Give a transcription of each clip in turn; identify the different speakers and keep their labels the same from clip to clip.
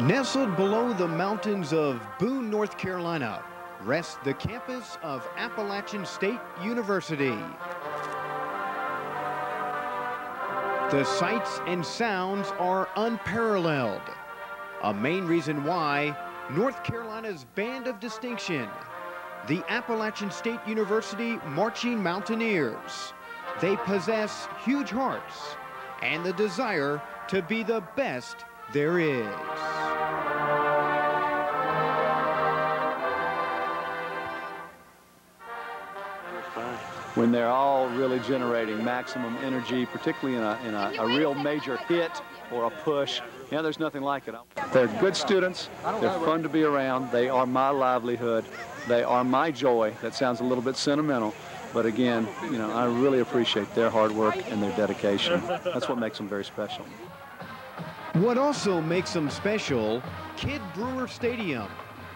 Speaker 1: Nestled below the mountains of Boone, North Carolina, rests the campus of Appalachian State University. The sights and sounds are unparalleled. A main reason why North Carolina's band of distinction, the Appalachian State University Marching Mountaineers. They possess huge hearts and the desire to be the best there is.
Speaker 2: When they're all really generating maximum energy, particularly in a real major hit or a push, there's nothing like it. They're good students. They're fun to be around. They are my livelihood. They are my joy. That sounds a little bit sentimental, but again, I really appreciate their hard work and their dedication. That's what makes them very special.
Speaker 1: What also makes them special, Kidd Brewer Stadium,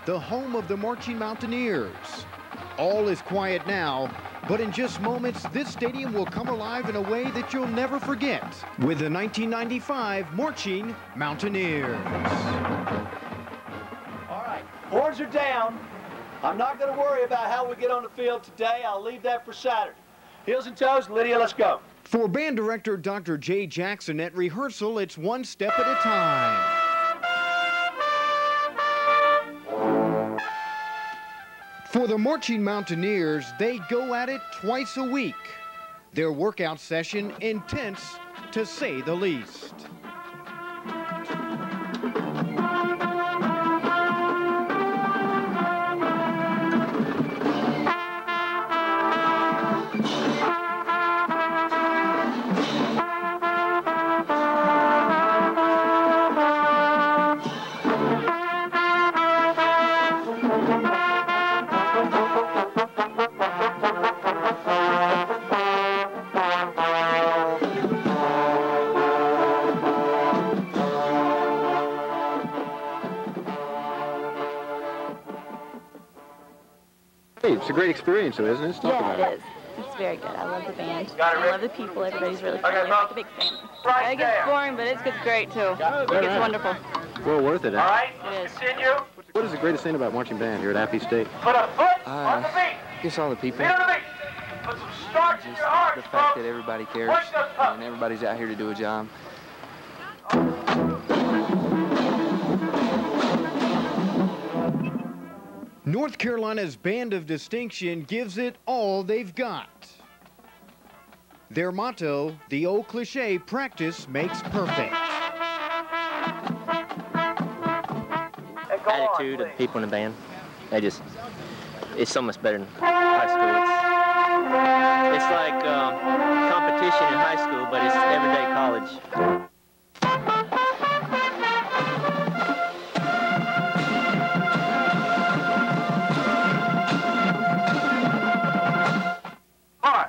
Speaker 1: the home of the Marching Mountaineers. All is quiet now, but in just moments, this stadium will come alive in a way that you'll never forget with the 1995 Marching Mountaineers.
Speaker 3: All right, boards are down. I'm not going to worry about how we get on the field today. I'll leave that for Saturday. Heels and toes, Lydia, let's go.
Speaker 1: For band director Dr. Jay Jackson, at rehearsal, it's one step at a time. For the Marching Mountaineers, they go at it twice a week. Their workout session intense, to say the least.
Speaker 4: It's a great experience, though, isn't it?
Speaker 5: Yeah, it is. It's very good. I love the band. I love the people. Everybody's really friendly. It's like a big family. It gets boring, but it's great, too. It's wonderful.
Speaker 4: Well worth it, huh?
Speaker 3: All right,
Speaker 5: it is.
Speaker 3: continue.
Speaker 4: What is the greatest thing about marching band here at Appy State?
Speaker 3: Put a foot on the beat.
Speaker 6: Just all the people.
Speaker 3: Feet on the beat. Put some starch in your heart,
Speaker 6: The fact that everybody cares and everybody's out here to do a job.
Speaker 1: North Carolina's band of distinction gives it all they've got. Their motto, the old cliche, practice makes perfect.
Speaker 7: Attitude of the people in the band, it's so much better than high school. It's like competition in high school, but it's everyday college.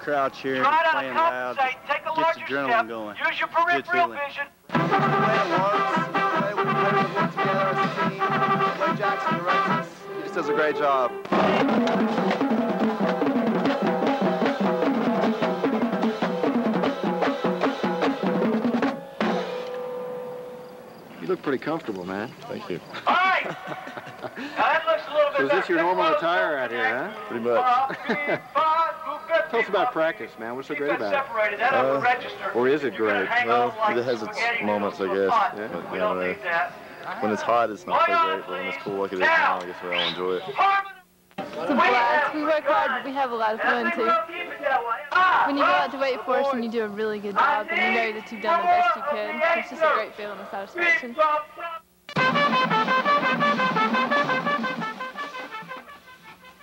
Speaker 8: Crowd cheering, playing loud, gets adrenaline going.
Speaker 3: Use your peripheral vision.
Speaker 9: The way it works, the way we work together as a team, the way Jackson directs us, he just does a great job.
Speaker 4: You look pretty comfortable, man.
Speaker 8: Thank you.
Speaker 3: All right. Now that looks a little bit
Speaker 4: So is this
Speaker 3: better.
Speaker 4: your normal attire out here, huh?
Speaker 8: Pretty much.
Speaker 4: Tell us about practice, man. What's so great about
Speaker 3: it?
Speaker 4: or is it great?
Speaker 8: Well, it has its moments, I guess.
Speaker 4: Yeah.
Speaker 8: But, when it's hot, it's not so great, but when it's cool like it is now, I guess we all enjoy it.
Speaker 5: It's a blast. We work hard, but we have a lot of fun, too. When you go out to wait for us and you do a really good job and you know that you've done the best you could, it's just a great feeling of satisfaction.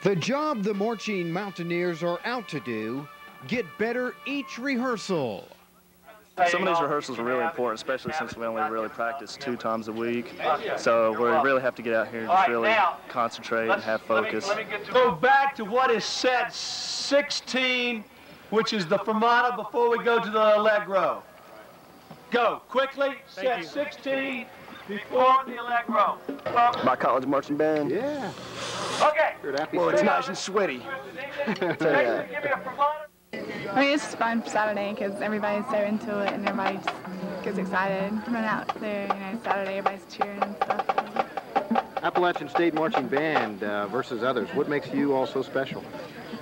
Speaker 1: The job the Marching Mountaineers are out to do, get better each rehearsal.
Speaker 8: Some of these rehearsals are really important, especially since we only really practice 2 times a week. So we really have to get out here and just really concentrate and have focus.
Speaker 3: Go back to what is set 16, which is the fermata before we go to the allegro. Go, quickly, set 16 before the allegro.
Speaker 8: My college marching band?
Speaker 4: Yeah.
Speaker 3: Okay.
Speaker 8: Well, it's nice and sweaty.
Speaker 5: I mean, it's just fun for Saturday because everybody's so into it and everybody just gets excited. Run out there, Saturday, everybody's cheering and stuff.
Speaker 4: Appalachian State Marching Band versus others. What makes you all so special?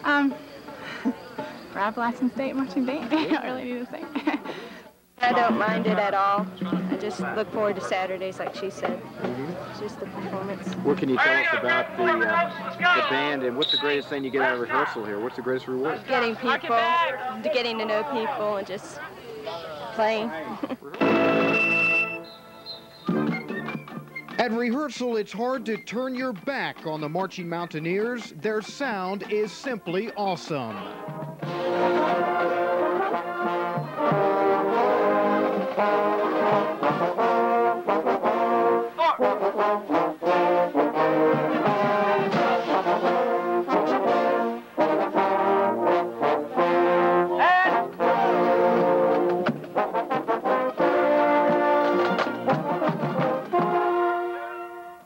Speaker 5: For Appalachian State Marching Band, I don't really need to say.
Speaker 10: I don't mind it at all. I just look forward to Saturdays, like she said. It's just the performance.
Speaker 4: What can you tell us about the band, and what's the greatest thing you get out of rehearsal here? What's the greatest reward?
Speaker 10: Getting people, getting to know people, and just playing.
Speaker 1: At rehearsal, it's hard to turn your back on the Marching Mountaineers. Their sound is simply awesome.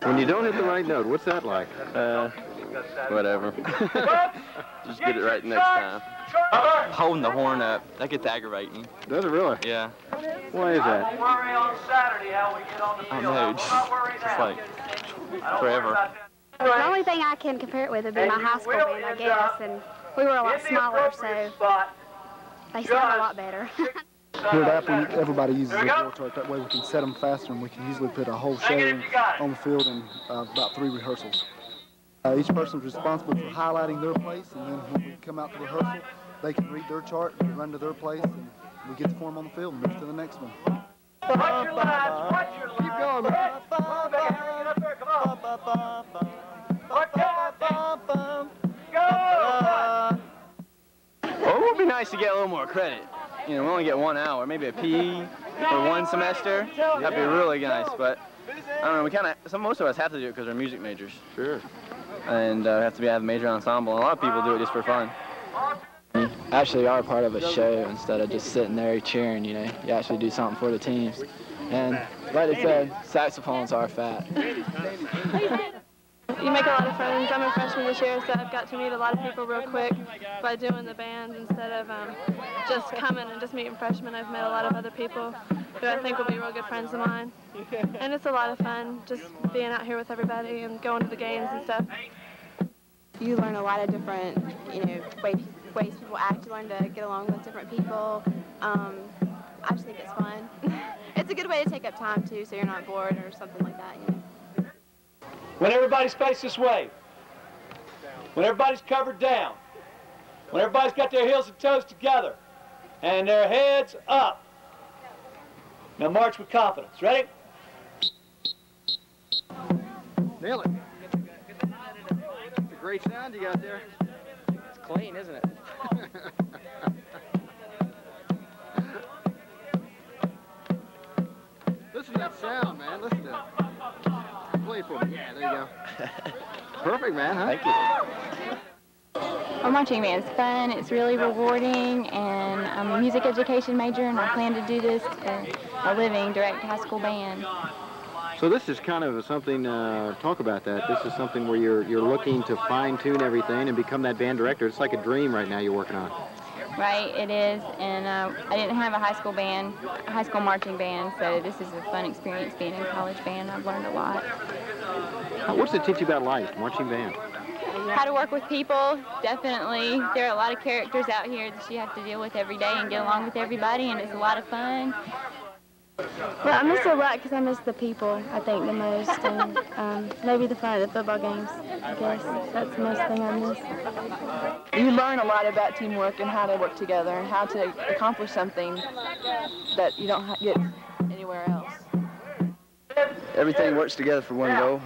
Speaker 4: When you don't hit the right note, what's that like?
Speaker 6: Whatever. Just get it right next time. Holding the horn up, that gets aggravating.
Speaker 4: Does it really?
Speaker 6: Yeah.
Speaker 4: Why is that?
Speaker 6: I don't know, it's like forever.
Speaker 11: The only thing I can compare it with would be my high school band, I guess, and we were a lot smaller, so they sound a lot better.
Speaker 9: Here at Apple, everybody uses a drill chart. That way we can set them faster, and we can usually put a whole show on the field in about 3 rehearsals. Each person's responsible for highlighting their place, and then when we come out to rehearsal, they can read their chart, and run to their place, and we get the form on the field and move to the next one.
Speaker 3: Keep going, man.
Speaker 6: Well, it would be nice to get a little more credit. You know, we only get 1 hour, maybe a PE for 1 semester. That'd be really nice, but I don't know, most of us have to do it because we're music majors.
Speaker 4: Sure.
Speaker 6: And we have to have a major ensemble, and a lot of people do it just for fun.
Speaker 12: Actually are part of a show instead of just sitting there cheering, you know. You actually do something for the teams. And like I said, saxophones are fat.
Speaker 5: You make a lot of friends. I'm a freshman this year, so I've got to meet a lot of people real quick by doing the band instead of just coming and just meeting freshmen. I've met a lot of other people who I think will be real good friends of mine. And it's a lot of fun just being out here with everybody and going to the games and stuff.
Speaker 10: You learn a lot of different, ways people act. You learn to get along with different people. I just think it's fun. It's a good way to take up time, too, so you're not bored or something like that,
Speaker 3: When everybody's faced this way, when everybody's covered down, when everybody's got their heels and toes together, and their heads up. Now march with confidence. Ready?
Speaker 4: Nail it. It's a great sound you got there.
Speaker 6: It's clean, isn't it?
Speaker 4: Listen to that sound, man. Listen to it. Play it for me. Yeah, there you go. Perfect, man, huh?
Speaker 6: Thank you.
Speaker 5: Well, marching band's fun. It's really rewarding, and I'm a music education major, and I plan to do this for a living, direct high school band.
Speaker 4: So this is kind of something, talk about that. This is something where you're looking to fine-tune everything and become that band director. It's like a dream right now you're working on.
Speaker 5: Right, it is, and I didn't have a high school marching band, so this is a fun experience being in college band. I've learned a lot.
Speaker 4: What's it teach you about life, marching band?
Speaker 5: How to work with people, definitely. There are a lot of characters out here that you have to deal with every day and get along with everybody, and it's a lot of fun.
Speaker 10: Well, I miss a lot because I miss the people, I think, the most, and maybe the fun of the football games, I guess. That's the most thing I miss.
Speaker 13: You learn a lot about teamwork and how to work together and how to accomplish something that you don't get anywhere else.
Speaker 6: Everything works together for one goal.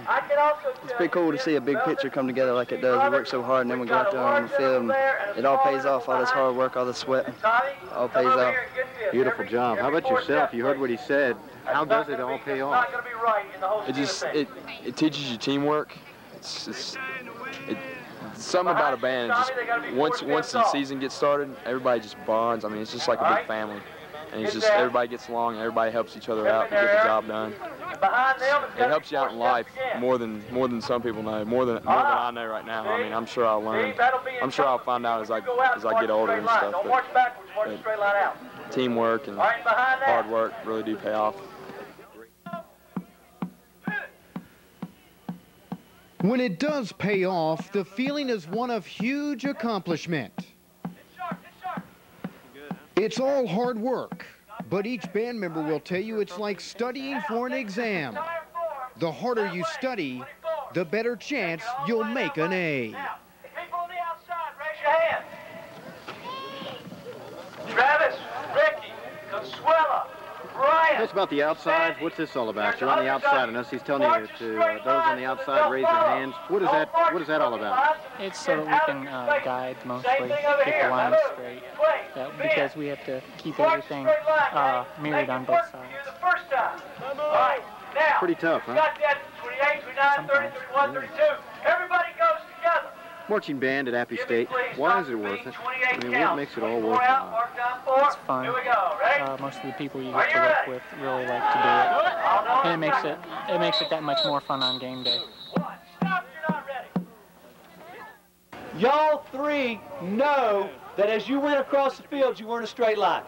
Speaker 6: It's pretty cool to see a big picture come together like it does. We work so hard, and then we go out there on the field, and it all pays off. All this hard work, all the sweat, all pays off.
Speaker 4: Beautiful job. How about yourself? You heard what he said. How does it all pay off?
Speaker 6: It teaches you teamwork. It's something about a band. Once the season gets started, everybody just bonds. I mean, it's just like a big family. And it's just everybody gets along and everybody helps each other out and get the job done. It helps you out in life more than some people know, more than I know right now. I mean, I'm sure I'll learn. I'm sure I'll find out as I get older and stuff. But teamwork and hard work really do pay off.
Speaker 1: When it does pay off, the feeling is one of huge accomplishment. It's all hard work, but each band member will tell you it's like studying for an exam. The harder you study, the better chance you'll make an A.
Speaker 3: People on the outside, raise your hand. Travis, Ricky, Consuela, Brian.
Speaker 4: Tell us about the outside. What's this all about? You're on the outside, and as he's telling you to those on the outside raise your hands. What is that all about?
Speaker 14: It's so that we can guide mostly, get the lines straight, because we have to keep everything mirrored on both sides.
Speaker 4: Pretty tough, huh?
Speaker 14: Sometimes.
Speaker 3: Everybody goes together.
Speaker 4: Marching band at Appy State. Why is it worth it? I mean, what makes it all worthwhile?
Speaker 14: It's fun. Most of the people you get to work with really like to do it, and it makes it that much more fun on game day.
Speaker 3: Y'all three know that as you went across the field, you weren't a straight line.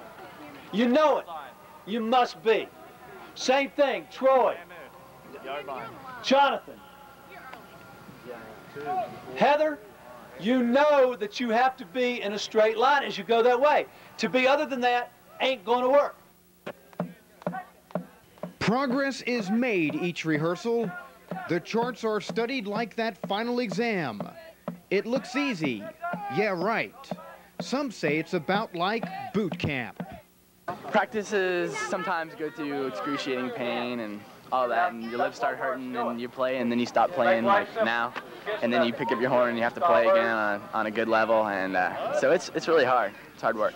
Speaker 3: You know it. You must be. Same thing, Troy, Jonathan, Heather, you know that you have to be in a straight line as you go that way. To be other than that ain't going to work.
Speaker 1: Progress is made each rehearsal. The charts are studied like that final exam. It looks easy. Yeah, right. Some say it's about like boot camp.
Speaker 12: Practices sometimes go through excruciating pain and all that, and your lips start hurting, and you play, and then you stop playing like now, and then you pick up your horn and you have to play again on a good level, and so it's really hard. It's hard work.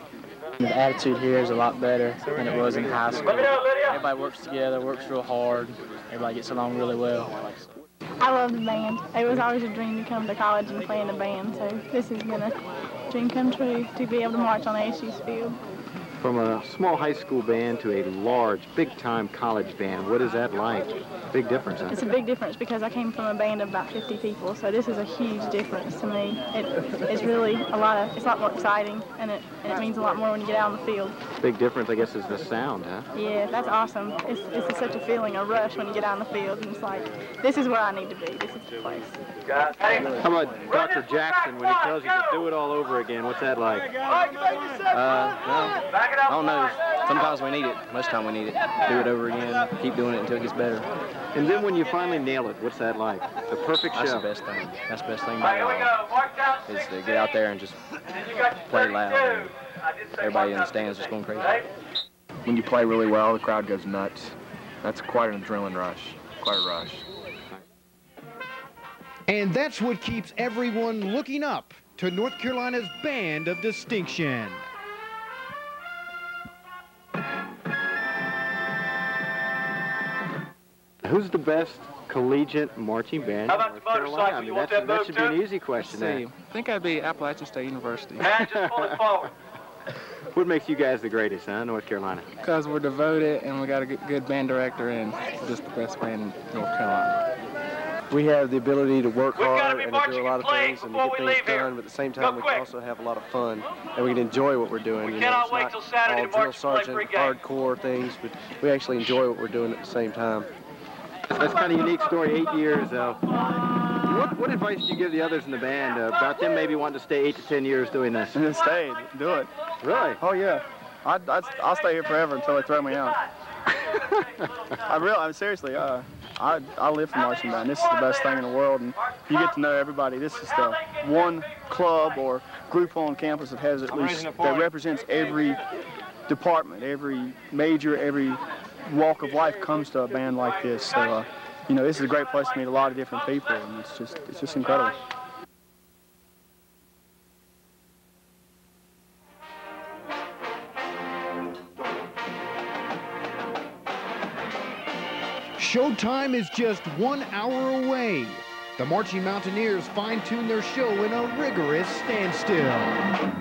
Speaker 14: The attitude here is a lot better than it was in high school. Everybody works together, works real hard. Everybody gets along really well.
Speaker 15: I love the band. It was always a dream to come to college and play in the band, so this has been a dream come true to be able to march on ASU's field.
Speaker 4: From a small high school band to a large, big-time college band, what is that like? Big difference, huh?
Speaker 15: It's a big difference because I came from a band of about 50 people, so this is a huge difference to me. It's really it's a lot more exciting, and it means a lot more when you get out on the field.
Speaker 4: Big difference, I guess, is the sound, huh?
Speaker 15: Yeah, that's awesome. It's such a feeling, a rush when you get out on the field, and it's like, this is where I need to be. This is the place.
Speaker 4: How about Dr. Jackson when he tells you to do it all over again? What's that like?
Speaker 12: Well, I don't know. Sometimes we need it. Most time we need it. Do it over again. Keep doing it until it gets better.
Speaker 4: And then when you finally nail it, what's that like? The perfect show.
Speaker 12: That's the best thing. That's the best thing about it all, is to get out there and just play loud. And everybody in the stands just going crazy.
Speaker 6: When you play really well, the crowd goes nuts. That's quite an adrenaline rush. Quite a rush.
Speaker 1: And that's what keeps everyone looking up to North Carolina's Band of Distinction.
Speaker 4: Who's the best collegiate marching band in North Carolina? I mean, that should be an easy question.
Speaker 16: I think I'd be Appalachian State University.
Speaker 4: What makes you guys the greatest, huh, North Carolina?
Speaker 16: Because we're devoted and we got a good band director and just the best band in North Carolina.
Speaker 17: We have the ability to work hard and to do a lot of things and to get things done, but at the same time we can also have a lot of fun and we can enjoy what we're doing. It's not all drill sergeant, hardcore things, but we actually enjoy what we're doing at the same time.
Speaker 4: That's kind of a unique story, 8 years. What advice do you give the others in the band about them maybe wanting to stay 8 to 10 years doing this?
Speaker 16: Stay, do it.
Speaker 4: Really?
Speaker 16: Oh, yeah. I'll stay here forever until they throw me out. I'm seriously, I live for marching band. This is the best thing in the world, and you get to know everybody. This is the one club or group on campus that has at least, that represents every department, every major, every walk of life comes to a band like this. So, you know, this is a great place to meet a lot of different people, and it's just incredible.
Speaker 1: Showtime is just 1 hour away. The Marching Mountaineers fine-tune their show in a rigorous standstill.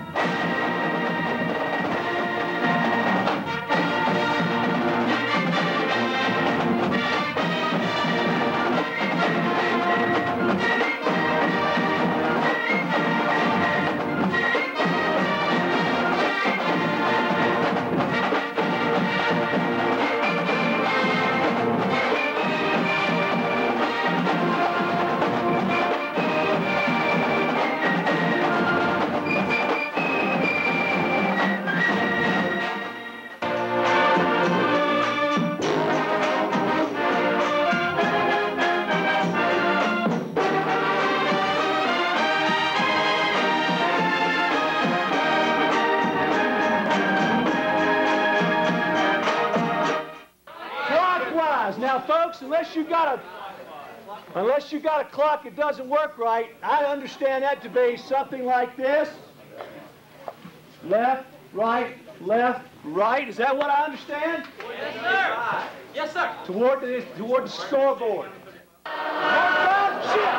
Speaker 3: folks, unless you got a clock that doesn't work right, I understand that to be something like this. Left, right, left, right. Is that what I understand?
Speaker 18: Yes, sir. Yes, sir.
Speaker 3: Toward the scoreboard. Shift.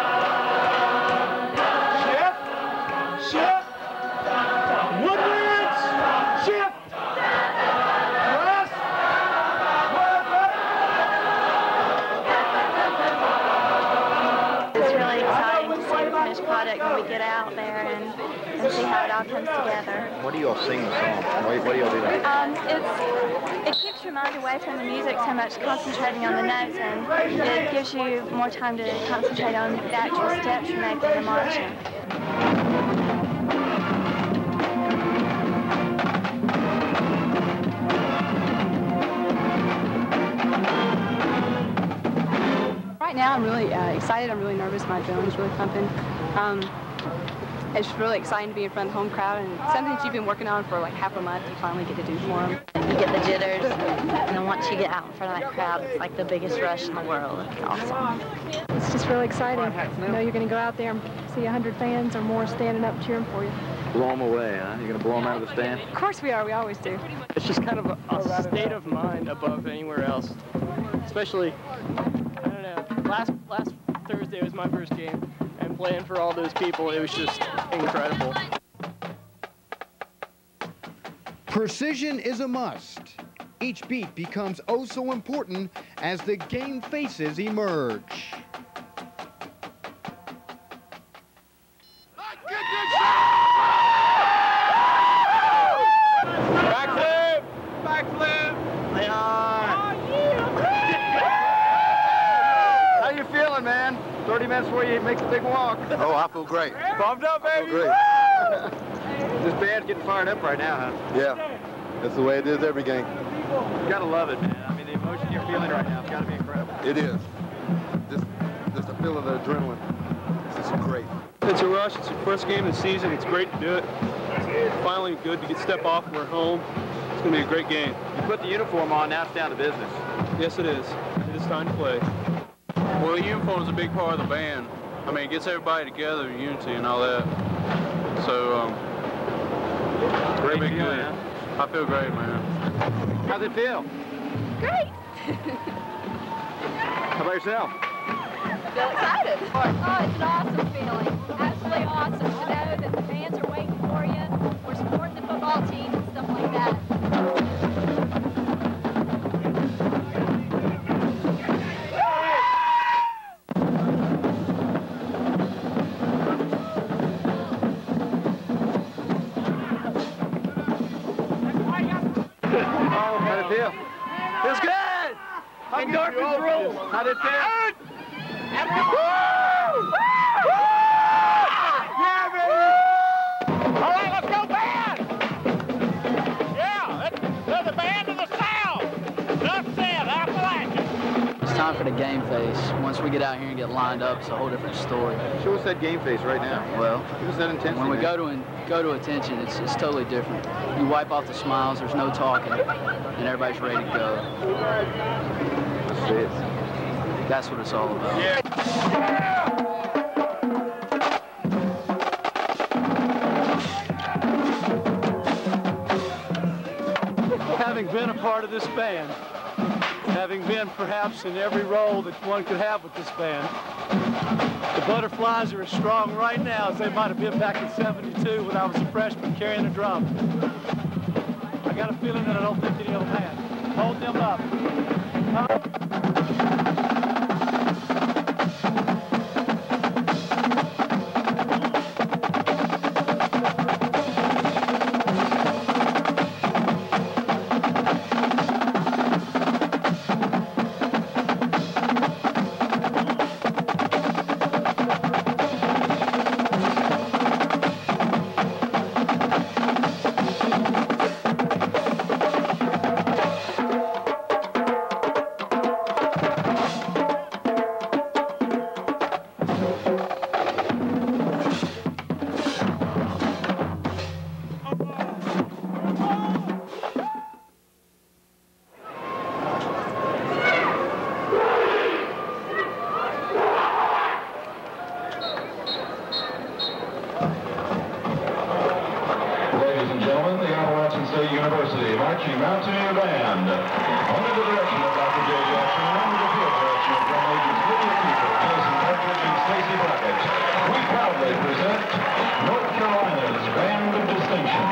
Speaker 3: Shift. Shift. Woodlands. Shift. Press.
Speaker 11: It's really exciting to see the finished product when we get out there and see how it all comes together.
Speaker 4: What do you all sing the song? What do you all do that?
Speaker 11: It keeps your mind away from the music so much, concentrating on the notes, and it gives you more time to concentrate on the actual steps you're making in the marching.
Speaker 19: Right now I'm really excited, I'm really nervous, my adrenaline's really pumping. It's really exciting to be in front of the home crowd, and something that you've been working on for like half a month, you finally get to do for them.
Speaker 11: You get the jitters, and then once you get out in front of that crowd, it's like the biggest rush in the world. It's awesome.
Speaker 15: It's just really exciting. You know you're going to go out there and see 100 fans or more standing up cheering for you.
Speaker 4: Blow them away, huh? You're going to blow them out of the stand?
Speaker 15: Of course we are. We always do.
Speaker 14: It's just kind of a state of mind above anywhere else. Especially, I don't know, last Thursday was my first game, and playing for all those people, it was just incredible.
Speaker 1: Precision is a must. Each beat becomes oh so important as the game faces emerge.
Speaker 3: Backflip! Backflip!
Speaker 4: Leon! How you feeling, man? 30 minutes before you make the big walk.
Speaker 20: Oh, I feel great.
Speaker 3: Pumped up, baby!
Speaker 20: Great.
Speaker 4: This band's getting fired up right now, huh?
Speaker 20: Yeah, that's the way it is every game.
Speaker 4: You gotta love it, man. I mean, the emotion you're feeling right now, it's gotta be incredible.
Speaker 20: It is. Just a feeling of the adrenaline. This is great.
Speaker 21: It's a rush. It's the first game of the season. It's great to do it. It's finally good to get step off. We're home. It's going to be a great game.
Speaker 4: You put the uniform on, now it's down to business.
Speaker 21: Yes, it is. It is time to play. Well, the uniform is a big part of the band. I mean, it gets everybody together, unity and all that. So, it's
Speaker 4: Great
Speaker 21: big
Speaker 4: feeling,
Speaker 21: good.
Speaker 4: huh?
Speaker 21: I feel great, man.
Speaker 4: How's it feel?
Speaker 11: Great!
Speaker 4: How about yourself?
Speaker 11: Feel excited. Oh, it's an awesome feeling. Absolutely awesome to know that the fans are waiting for you. We're supporting the football team and stuff like that.
Speaker 4: How'd it feel?
Speaker 3: Feels good! I'm endorphins roll!
Speaker 4: How'd it feel?
Speaker 3: Yeah, baby! All right, let's go band! Yeah, they're the band of the South! Enough said, Appalachian!
Speaker 12: It's time for the game phase. Once we get out here and get lined up, it's a whole different story.
Speaker 4: Show us that game face right now.
Speaker 12: Well,
Speaker 4: give us that intensity.
Speaker 12: When we
Speaker 4: man.
Speaker 12: go to attention, it's totally different. You wipe off the smiles, there's no talking, and everybody's ready to go.
Speaker 4: That's it.
Speaker 12: That's what it's all about.
Speaker 3: Yeah. Having been a part of this band, having been perhaps in every role that one could have with this band, the Butterflies are as strong right now as they might have been back in '72 when I was a freshman carrying a drum. I got a feeling that I don't think any of them had. Hold them up.
Speaker 2: Marching Mountaineer Band. Under the direction of Dr. J. Jackson and under the field direction of drum majors Lydia Cooper, Jason Partridge, and Stacy Brackett, we proudly present North Carolina's Band of Distinction.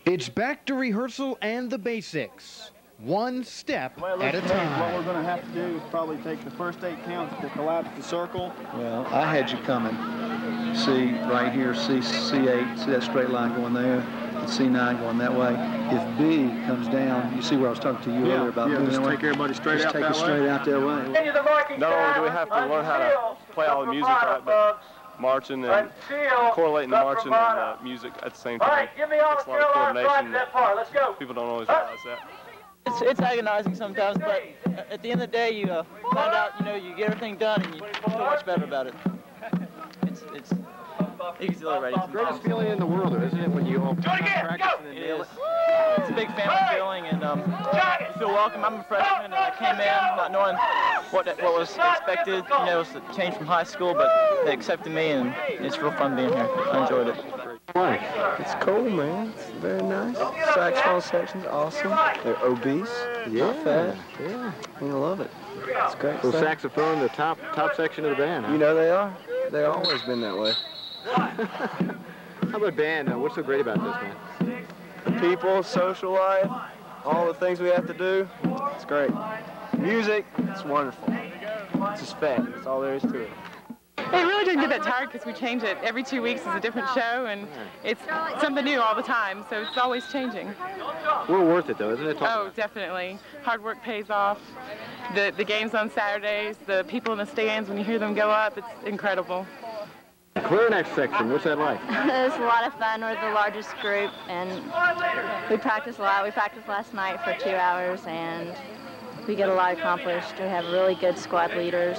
Speaker 1: It's back to rehearsal and the basics, one step at a time.
Speaker 16: What we're going to have to do is probably take the first 8 counts to collapse the circle.
Speaker 22: Well, I had you coming. See right here, C8, see that straight line going there, and C9 going that way. If B comes down, you see where I was talking to you earlier about moving
Speaker 16: just
Speaker 22: that way?
Speaker 16: take everybody straight
Speaker 22: just
Speaker 16: out
Speaker 22: take
Speaker 16: that
Speaker 22: it straight
Speaker 16: way.
Speaker 22: out that way.
Speaker 8: Not only do we have to learn how to play all the music right, but marching and correlating the marching and music at the same time. It's a lot of coordination that people don't always realize that.
Speaker 14: It's agonizing sometimes, but at the end of the day, you find out, you get everything done and you feel much better about it. It's exhilarating.
Speaker 4: It's the greatest feeling in the world, isn't it, when you all practice and then nail it?
Speaker 14: It's a big family feeling, and you feel welcome. I'm a freshman, and I came in not knowing what was expected. It was a change from high school, but they accepted me, and it's real fun being here. I enjoyed it.
Speaker 22: It's cool, man. It's very nice. Saxophone section's awesome. They're obese, not fat. Yeah, I love it. It's great.
Speaker 4: So saxophone, the top section of the band. Huh?
Speaker 22: You know they are. They've always been that way.
Speaker 4: How about band? What's so great about this, man?
Speaker 22: The people, social life, all the things we have to do. It's great. Music, it's wonderful. It's just fact. That's all there is to it.
Speaker 7: It really doesn't get that tired because we change it. Every 2 weeks is a different show, and it's something new all the time, so it's always changing.
Speaker 4: Well worth it, though, isn't it?
Speaker 7: Oh, definitely. Hard work pays off. The games on Saturdays, the people in the stands, when you hear them go up, it's incredible.
Speaker 4: Clarinet section, what's that like?
Speaker 9: It's a lot of fun. We're the largest group, and we practice a lot. We practiced last night for 2 hours, and we get a lot accomplished. We have really good squad leaders.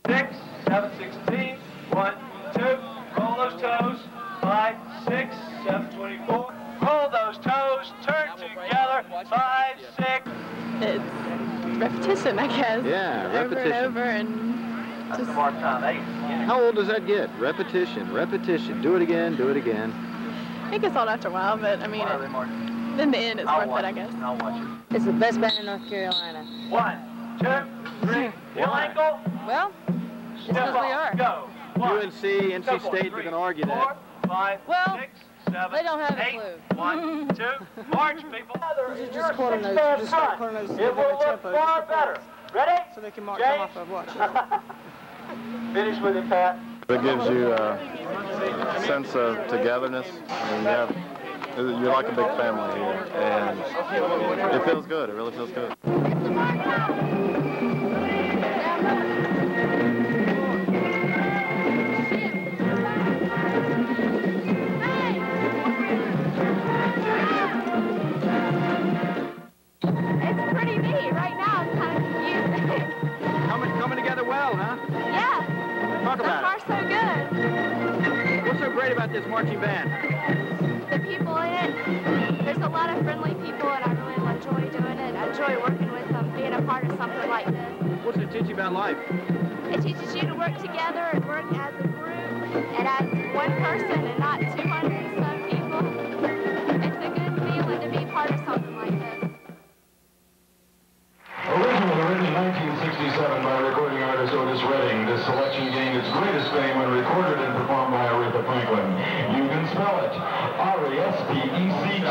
Speaker 3: 6, 7, 16, 1, 2, roll those toes, 5, 6, 7, 24, roll those toes, turn together, 5, 6.
Speaker 7: It's repetition, I guess.
Speaker 4: Yeah, repetition.
Speaker 7: Over and over, and just...
Speaker 4: How old does that get? Repetition, repetition. Do it again, do it again.
Speaker 7: It gets old after a while, but I mean, in the end, it's worth it, I guess.
Speaker 23: It's the best band in North Carolina.
Speaker 3: 1, 2, 3, heel ankle.
Speaker 23: Well, it's because we are.
Speaker 3: Go.
Speaker 4: UNC, NC State, they're going to argue that.
Speaker 3: 5,
Speaker 23: well,
Speaker 3: 6, 7,
Speaker 23: they don't have
Speaker 3: 8,
Speaker 23: a clue.
Speaker 3: 1, 2, march, people.
Speaker 23: Just quarter notes. Just start quarter notes.
Speaker 3: It will look far better. Ready?
Speaker 7: So they can mark them off of watch.
Speaker 3: Finish with it, Pat.
Speaker 8: It gives you a sense of togetherness. I mean, you're like a big family here, and it feels good. It really feels good.
Speaker 10: It's pretty neat. Right now, I'm kind of confused.
Speaker 4: Coming together well, huh?
Speaker 10: Yeah.
Speaker 4: Talk about it.
Speaker 10: So far, so good.
Speaker 4: What's so great about this marching band?
Speaker 10: The people in it. There's a lot of friendly people, and I really enjoy doing it. I enjoy working with them, being a part of something like this.
Speaker 4: What's it teach you about life?
Speaker 10: It teaches you to work together and work as a group and as one person and not 200 and some people. It's a good feeling to be part of something like this.
Speaker 2: Originally written in 1967 by recording artist Otis Redding, this selection gained its greatest fame when recorded and performed by Aretha Franklin. You can spell it, R-E-S-P-E-C-T.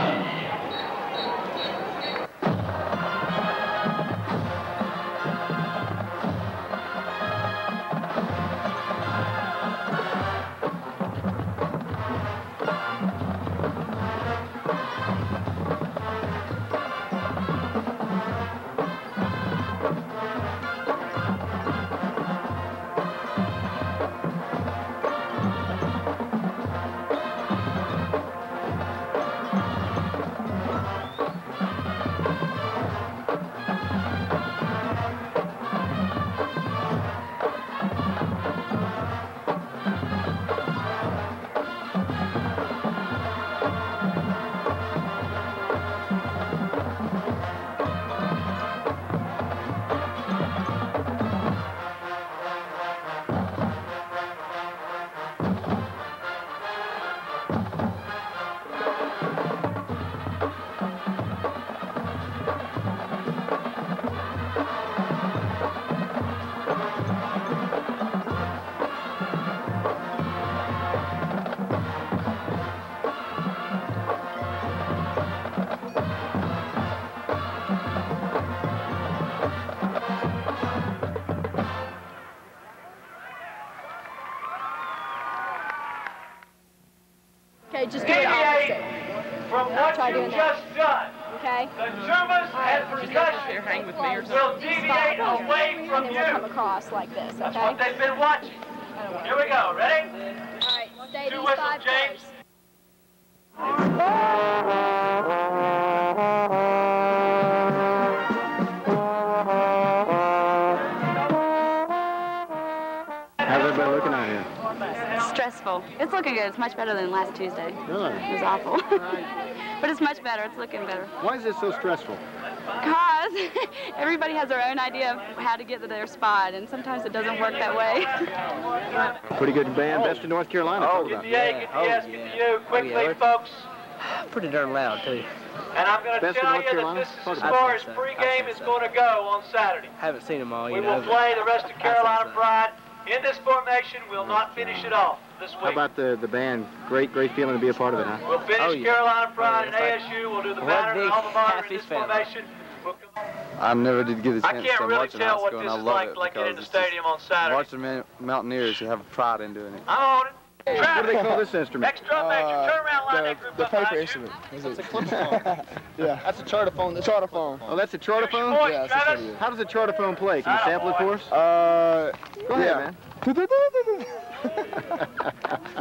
Speaker 10: Just do it opposite.
Speaker 3: From what you've just done,
Speaker 10: okay?
Speaker 3: The Germans and percussion will deviate away from you.
Speaker 10: Come across like this, okay?
Speaker 3: That's what they've been watching. Here we go. Ready?
Speaker 10: All right, stay
Speaker 3: Two
Speaker 10: these
Speaker 3: whistles,
Speaker 10: 5
Speaker 3: James.
Speaker 4: How's everybody looking out here?
Speaker 19: Stressful. It's looking good. It's much better than last Tuesday.
Speaker 4: Really?
Speaker 19: It was awful. But it's much better. It's looking better.
Speaker 4: Why is this so stressful?
Speaker 19: Because everybody has their own idea of how to get to their spot, and sometimes it doesn't work that way.
Speaker 4: Pretty good band, best in North Carolina.
Speaker 3: Get the A, get the S, get the U. Quickly, folks.
Speaker 12: Pretty darn loud, too.
Speaker 3: And I'm going to tell you that this is as far as pregame is going to go on Saturday.
Speaker 12: Haven't seen them all,
Speaker 3: We will play the rest of Carolina Pride in this formation. We'll not finish it off this week.
Speaker 4: How about the band? Great feeling to be a part of it, huh?
Speaker 3: We'll finish Carolina Pride and ASU. We'll do the banner and all the monitor in this formation.
Speaker 5: I never did get a
Speaker 3: I
Speaker 5: chance
Speaker 3: can't
Speaker 5: to
Speaker 3: really
Speaker 5: watch in
Speaker 3: tell
Speaker 5: high
Speaker 3: what
Speaker 5: school,
Speaker 3: this
Speaker 5: and I
Speaker 3: is
Speaker 5: love
Speaker 3: like,
Speaker 5: it
Speaker 3: like it in
Speaker 5: because
Speaker 3: the
Speaker 5: it's
Speaker 3: stadium on Saturday.
Speaker 5: watching Mountaineers, you have pride in doing it.
Speaker 3: I'm on it.
Speaker 4: What do they call this instrument?
Speaker 3: Extra major, turn around, line that group
Speaker 16: The
Speaker 3: up
Speaker 16: paper
Speaker 3: behind you.
Speaker 16: instrument.
Speaker 22: That's a clip-phone.
Speaker 16: Yeah.
Speaker 22: That's a charterphone.
Speaker 16: The charterphone.
Speaker 4: Oh, that's a charterphone?
Speaker 3: Voice,
Speaker 16: Yeah, that's
Speaker 3: Travis.
Speaker 16: what it is.
Speaker 4: How does a charterphone play? Can you sample it for us?
Speaker 16: Go
Speaker 4: ahead, man.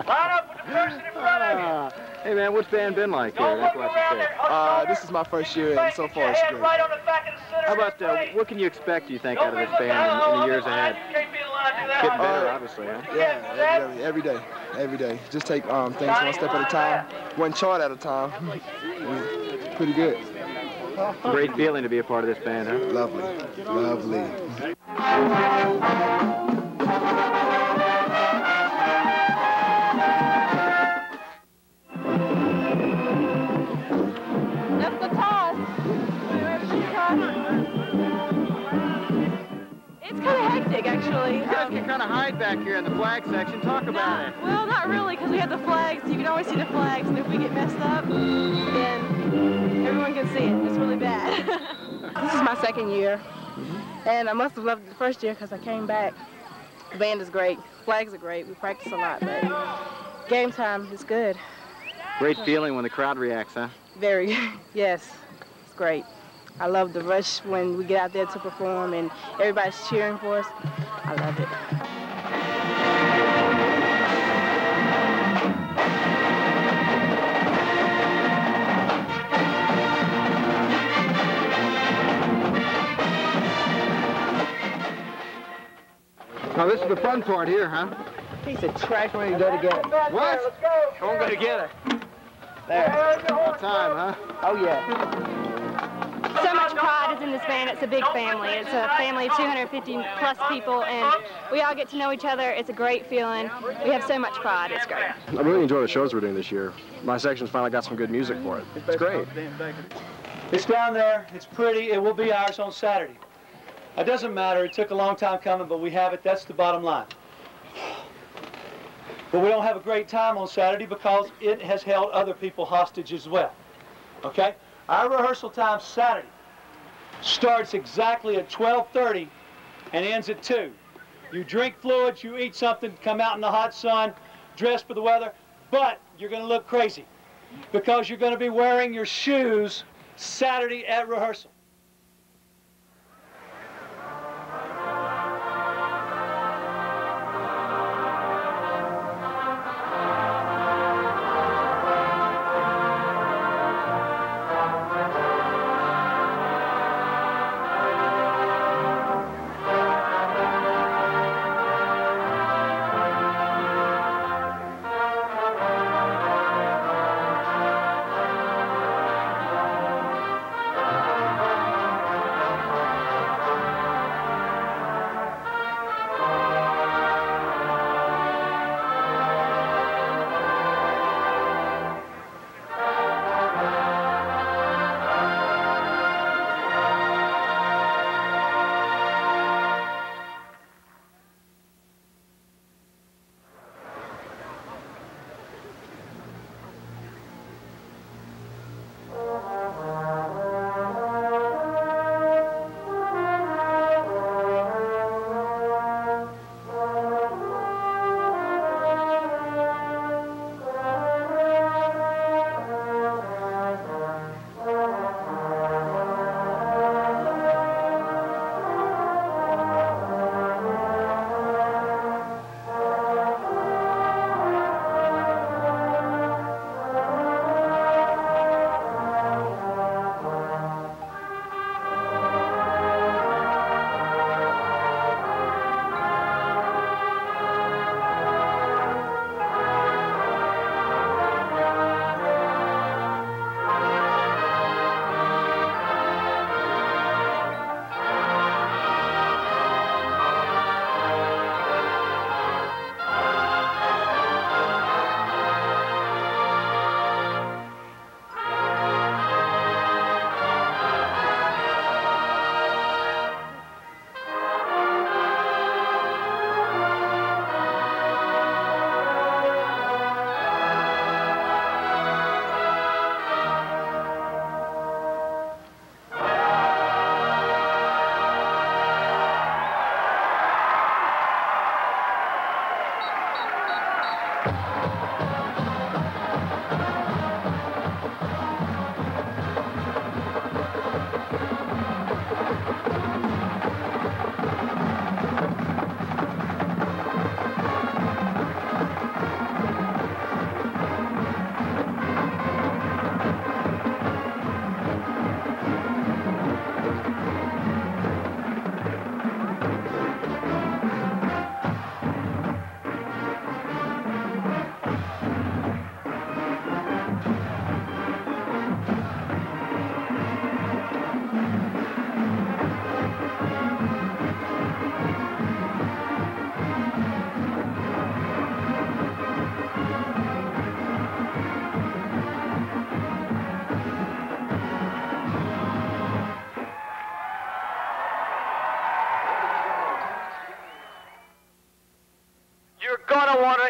Speaker 3: Line up with the person in front of you.
Speaker 4: Hey, man, what's band been like here at Appalachian State?
Speaker 16: This is my first year, and so far it's great.
Speaker 3: Right on the back of the center.
Speaker 4: How about, what can you expect, do you think, out of this band in the years ahead? Getting better, obviously, huh?
Speaker 16: Yeah, every day. Every day. Just take things one step at a time, one chart at a time. Pretty good.
Speaker 4: Great feeling to be a part of this band, huh?
Speaker 16: Lovely. Lovely.
Speaker 15: That's the toss. It's kind of hectic, actually.
Speaker 4: You guys can kind of hide back here in the flag section. Talk about it.
Speaker 15: Well, not really, because we have the flags. You can always see the flags, and if we get messed up, then everyone can see it. It's really bad. This is my second year, and I must have loved it the first year because I came back. The band is great. Flags are great. We practice a lot, but game time is good.
Speaker 4: Great feeling when the crowd reacts, huh?
Speaker 15: Very, yes. It's great. I love the rush when we get out there to perform and everybody's cheering for us. I love it.
Speaker 4: Now, this is the fun part here, huh?
Speaker 23: Piece of trash when you go together.
Speaker 4: What?
Speaker 23: Don't go together.
Speaker 15: There.
Speaker 4: About time, huh?
Speaker 23: Oh, yeah.
Speaker 10: So much pride is in this band. It's a big family. It's a family of 250 plus people, and we all get to know each other. It's a great feeling. We have so much pride. It's great.
Speaker 6: I really enjoy the shows we're doing this year. My section's finally got some good music for it. It's great.
Speaker 3: It's down there. It's pretty. It will be ours on Saturday. It doesn't matter. It took a long time coming, but we have it. That's the bottom line. But we don't have a great time on Saturday because it has held other people hostage as well. Okay? Our rehearsal time Saturday starts exactly at 12:30 and ends at 2. You drink fluids, you eat something, come out in the hot sun, dress for the weather, but you're going to look crazy because you're going to be wearing your shoes Saturday at rehearsal.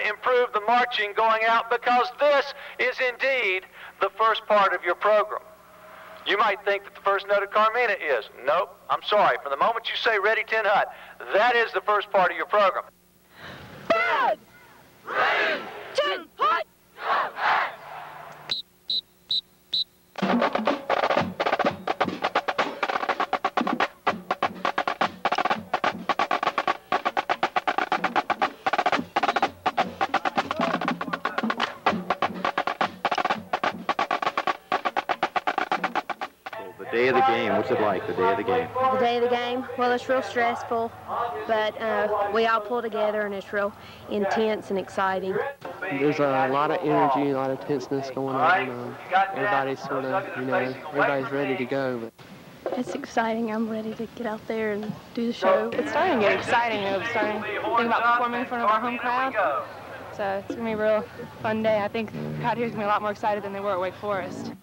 Speaker 13: improve the marching going out, because this is indeed the first part of your program. You might think that the first note of Carmina is. Nope, I'm sorry. From the moment you say Ready Tin Hut, that is the first part of your program.
Speaker 11: Ready, Tin Hut!
Speaker 4: The day of the game, what's it like, the day of the game?
Speaker 17: The day of the game, well, it's real stressful, but we all pull together and it's real intense and exciting.
Speaker 14: There's a lot of energy, a lot of tenseness going on. Everybody's sort of, everybody's ready to go. But
Speaker 17: It's exciting. I'm ready to get out there and do the show.
Speaker 7: It's starting to get exciting. We're starting to think about performing in front of our home crowd. So it's going to be a real fun day. I think the crowd here is going to be a lot more excited than they were at Wake Forest.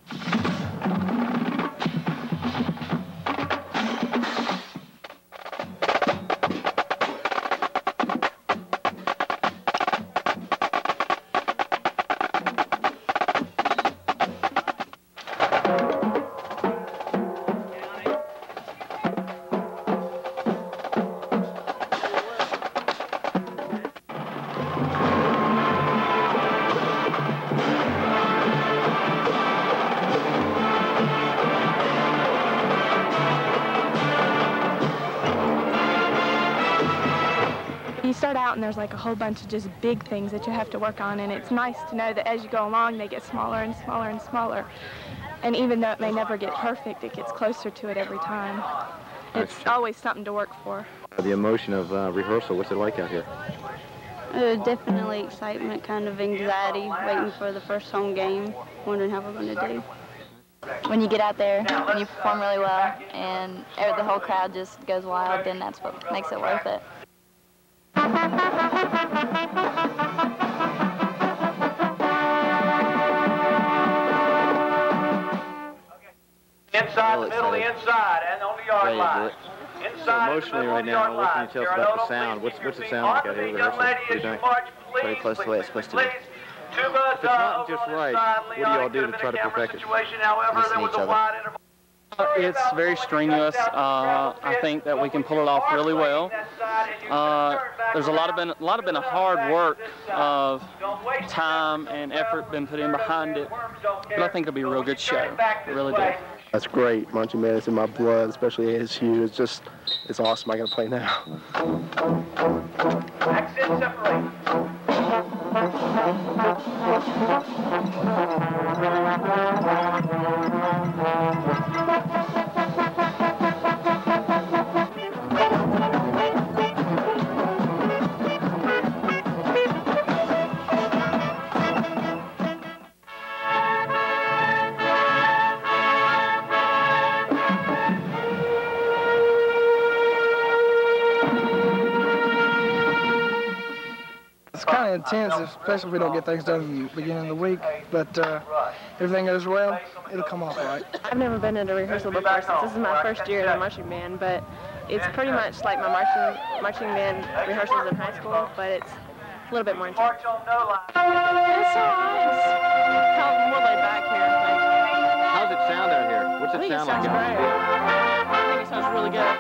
Speaker 17: You start out and there's like a whole bunch of just big things that you have to work on, and it's nice to know that as you go along they get smaller and smaller and smaller. And even though it may never get perfect, it gets closer to it every time. It's always something to work for.
Speaker 4: The emotion of rehearsal, what's it like out here?
Speaker 18: Definitely excitement, kind of anxiety, waiting for the first home game, wondering how we're going to do.
Speaker 9: When you get out there and you perform really well and the whole crowd just goes wild, then that's what makes it worth it.
Speaker 13: Inside, the middle, the inside, and on the yard line.
Speaker 4: So emotionally right now, what can you tell us about the sound? What's it sound like out here at rehearsal? What do you think?
Speaker 18: Pretty close to the way it's supposed to be.
Speaker 4: If it's not just right, what do you all do to try to perfect it?
Speaker 18: Listen to each other.
Speaker 6: It's very strenuous. I think that we can pull it off really well. There's a lot of been a hard work of time and effort been put in behind it, but I think it'll be a real good show. I really do.
Speaker 24: That's great. Marching band is in my blood, especially ASU. It's awesome. I got to play now.
Speaker 13: Accent separate.
Speaker 25: It's kind of intense, especially if we don't get things done in the beginning of the week, but everything goes well, it'll come off right.
Speaker 15: I've never been at a rehearsal before since this is my first year in a marching band, but it's pretty much like my marching band rehearsals in high school, but it's a little bit more intense. It's all right. It's kind of more laid back here, I think.
Speaker 4: How's it sound out here? What's it sound like?
Speaker 15: I think it sounds really good.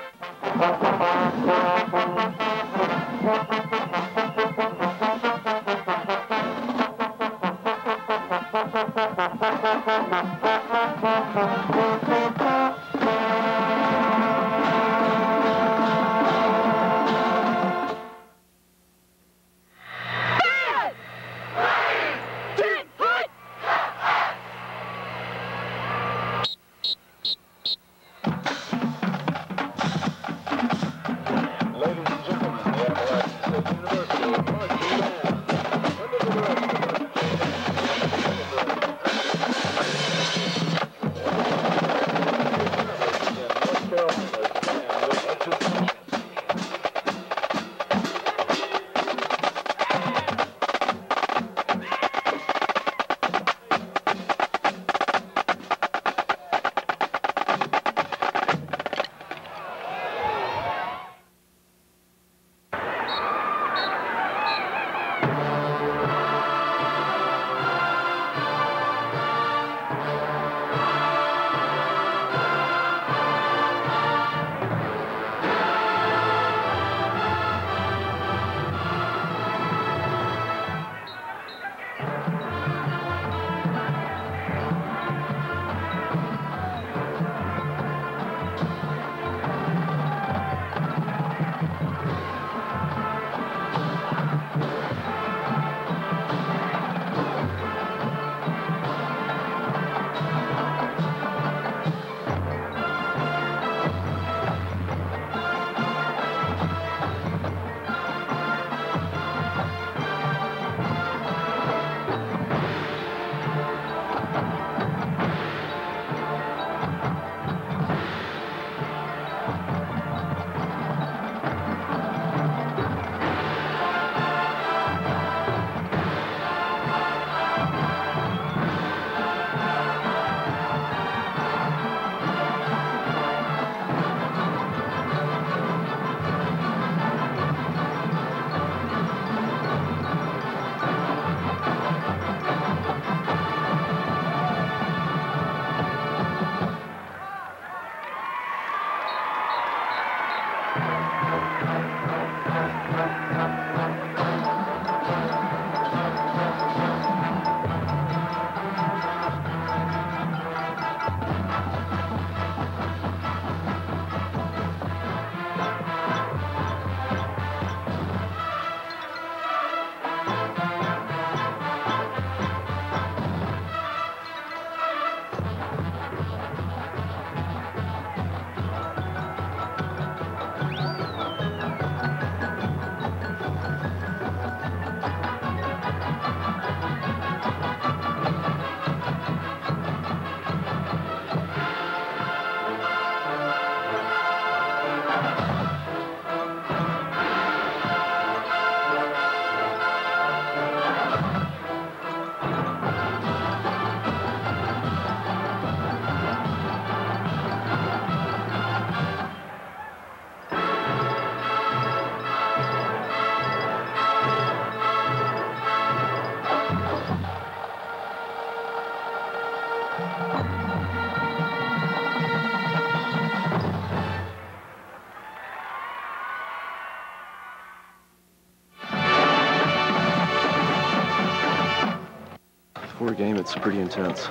Speaker 1: Before a game, it's pretty intense.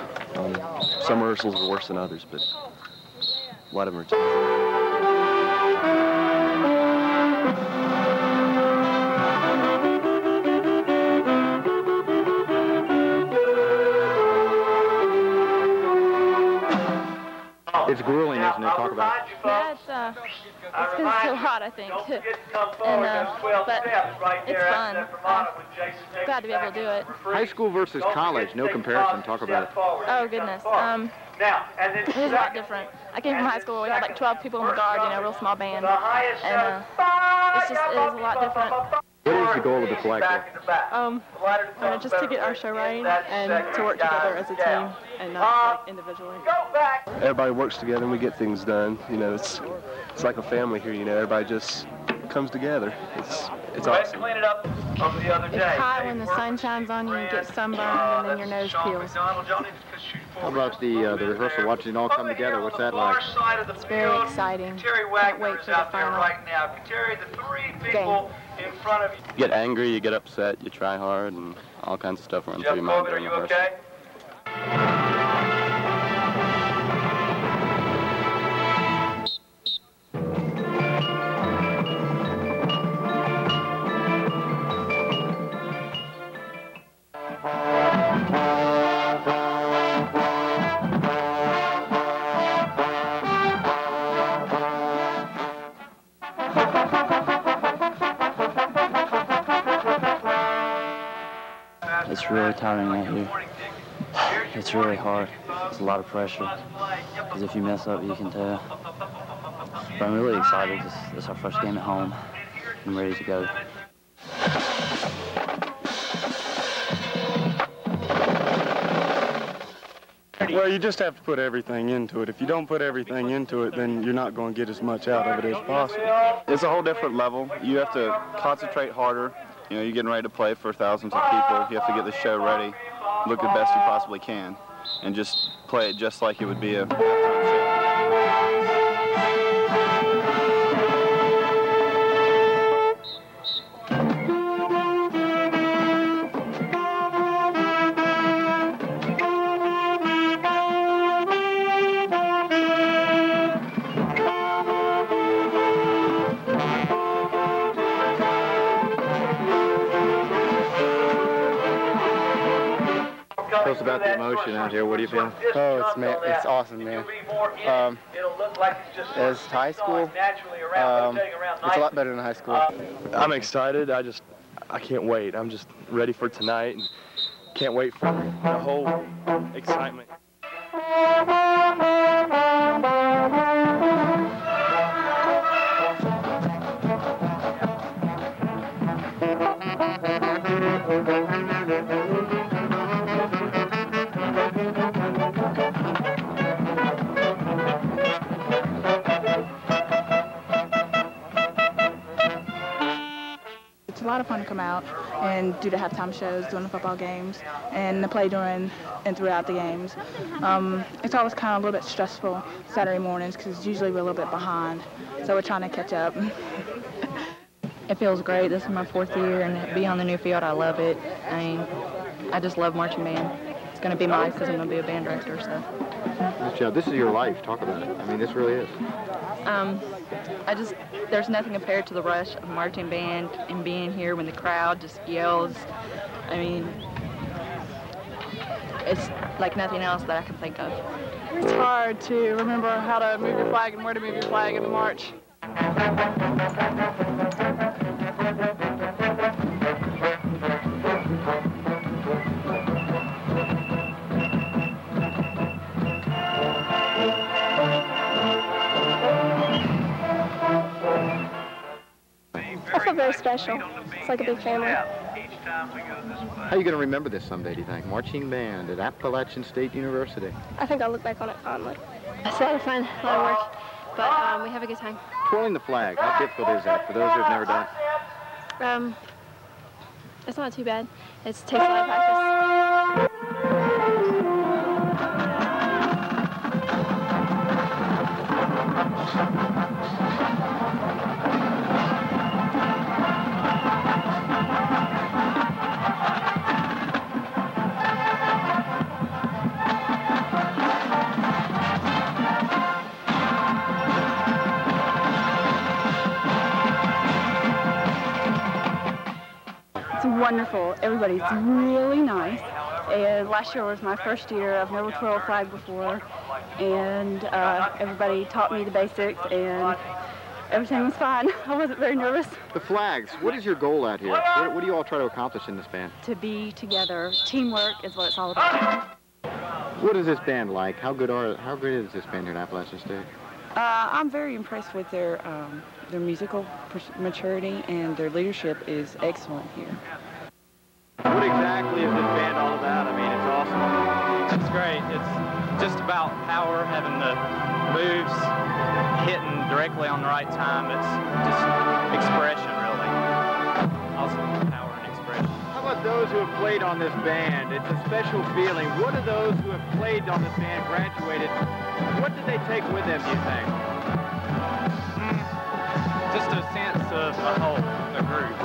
Speaker 1: Some rehearsals are worse than others, but a lot of them are tough.
Speaker 4: It's grueling, isn't it? Talk about it.
Speaker 7: Yeah, it's because it's so hot, I think. And, but it's fun. I'm glad to be able to do it.
Speaker 4: High school versus college, no comparison. Talk about it.
Speaker 7: Oh, goodness. It was a lot different. I came from high school where we had like 12 people in the guard, you know, a real small band. And it is a lot different.
Speaker 4: What is the goal of the flag club?
Speaker 15: Just to get our show right and to work together as a team and not like individually.
Speaker 1: Everybody works together and we get things done. You know, it's like a family here. You know, everybody just comes together. It's awesome.
Speaker 17: It's hot when the sun shines on you, you get sunburned, and then your nose peels.
Speaker 4: How about the rehearsal, watching it all come together? What's that like?
Speaker 17: It's very exciting. Can't wait for the final game.
Speaker 1: You get angry, you get upset, you try hard, and all kinds of stuff runs through your mind during rehearsal.
Speaker 2: It's really tiring out here. It's really hard. It's a lot of pressure. Because if you mess up, you can tell. But I'm really excited because it's our first game at home. I'm ready to go.
Speaker 8: Well, you just have to put everything into it. If you don't put everything into it, then you're not going to get as much out of it as possible.
Speaker 20: It's a whole different level. You have to concentrate harder. You know, you're getting ready to play for thousands of people. You have to get the show ready, look the best you possibly can, and just play it just like it would be a halftime show.
Speaker 4: Tell us about the emotion out here. What do you feel?
Speaker 21: Oh, it's awesome, man. As high school, it's a lot better than high school.
Speaker 1: I'm excited. I can't wait. I'm just ready for tonight and can't wait for the whole excitement.
Speaker 17: It's a lot of fun to come out and do the halftime shows during the football games and to play during and throughout the games. It's always kind of a little bit stressful Saturday mornings because usually we're a little bit behind, so we're trying to catch up.
Speaker 5: It feels great. This is my 4th year, and to be on the new field, I love it. I mean, I just love marching band. It's going to be my life because I'm going to be a band director, so.
Speaker 4: Michelle, this is your life. Talk about it. I mean, this really is.
Speaker 5: There's nothing compared to the rush of marching band and being here when the crowd just yells. I mean, it's like nothing else that I can think of.
Speaker 17: It's hard to remember how to move your flag and where to move your flag in the march.
Speaker 10: I feel very special. It's like a big family.
Speaker 4: How are you going to remember this someday, do you think? Marching band at Appalachian State University.
Speaker 10: I think I'll look back on it fondly. It's a lot of fun, a lot of work, but we have a good time.
Speaker 4: Twirling the flag, how difficult is that for those who have never done it?
Speaker 10: It's not too bad. It takes a lot of practice.
Speaker 15: It's wonderful. Everybody's really nice. And last year was my first year. I've never twirled a flag before. And everybody taught me the basics, and everything was fine. I wasn't very nervous.
Speaker 4: The flags, what is your goal out here? What do you all try to accomplish in this band?
Speaker 15: To be together. Teamwork is what it's all about.
Speaker 4: What is this band like? How good is this band here at Appalachian State?
Speaker 12: I'm very impressed with their musical maturity, and their leadership is excellent here.
Speaker 4: What exactly is this band all about? I mean, it's awesome.
Speaker 6: It's great. It's just about power, having the moves, hitting directly on the right time. It's just expression, really. Awesome power and expression.
Speaker 4: How about those who have played on this band? It's a special feeling. What are those who have played on this band, graduated? What did they take with them, do you think?
Speaker 6: Just a sense of a whole, a group.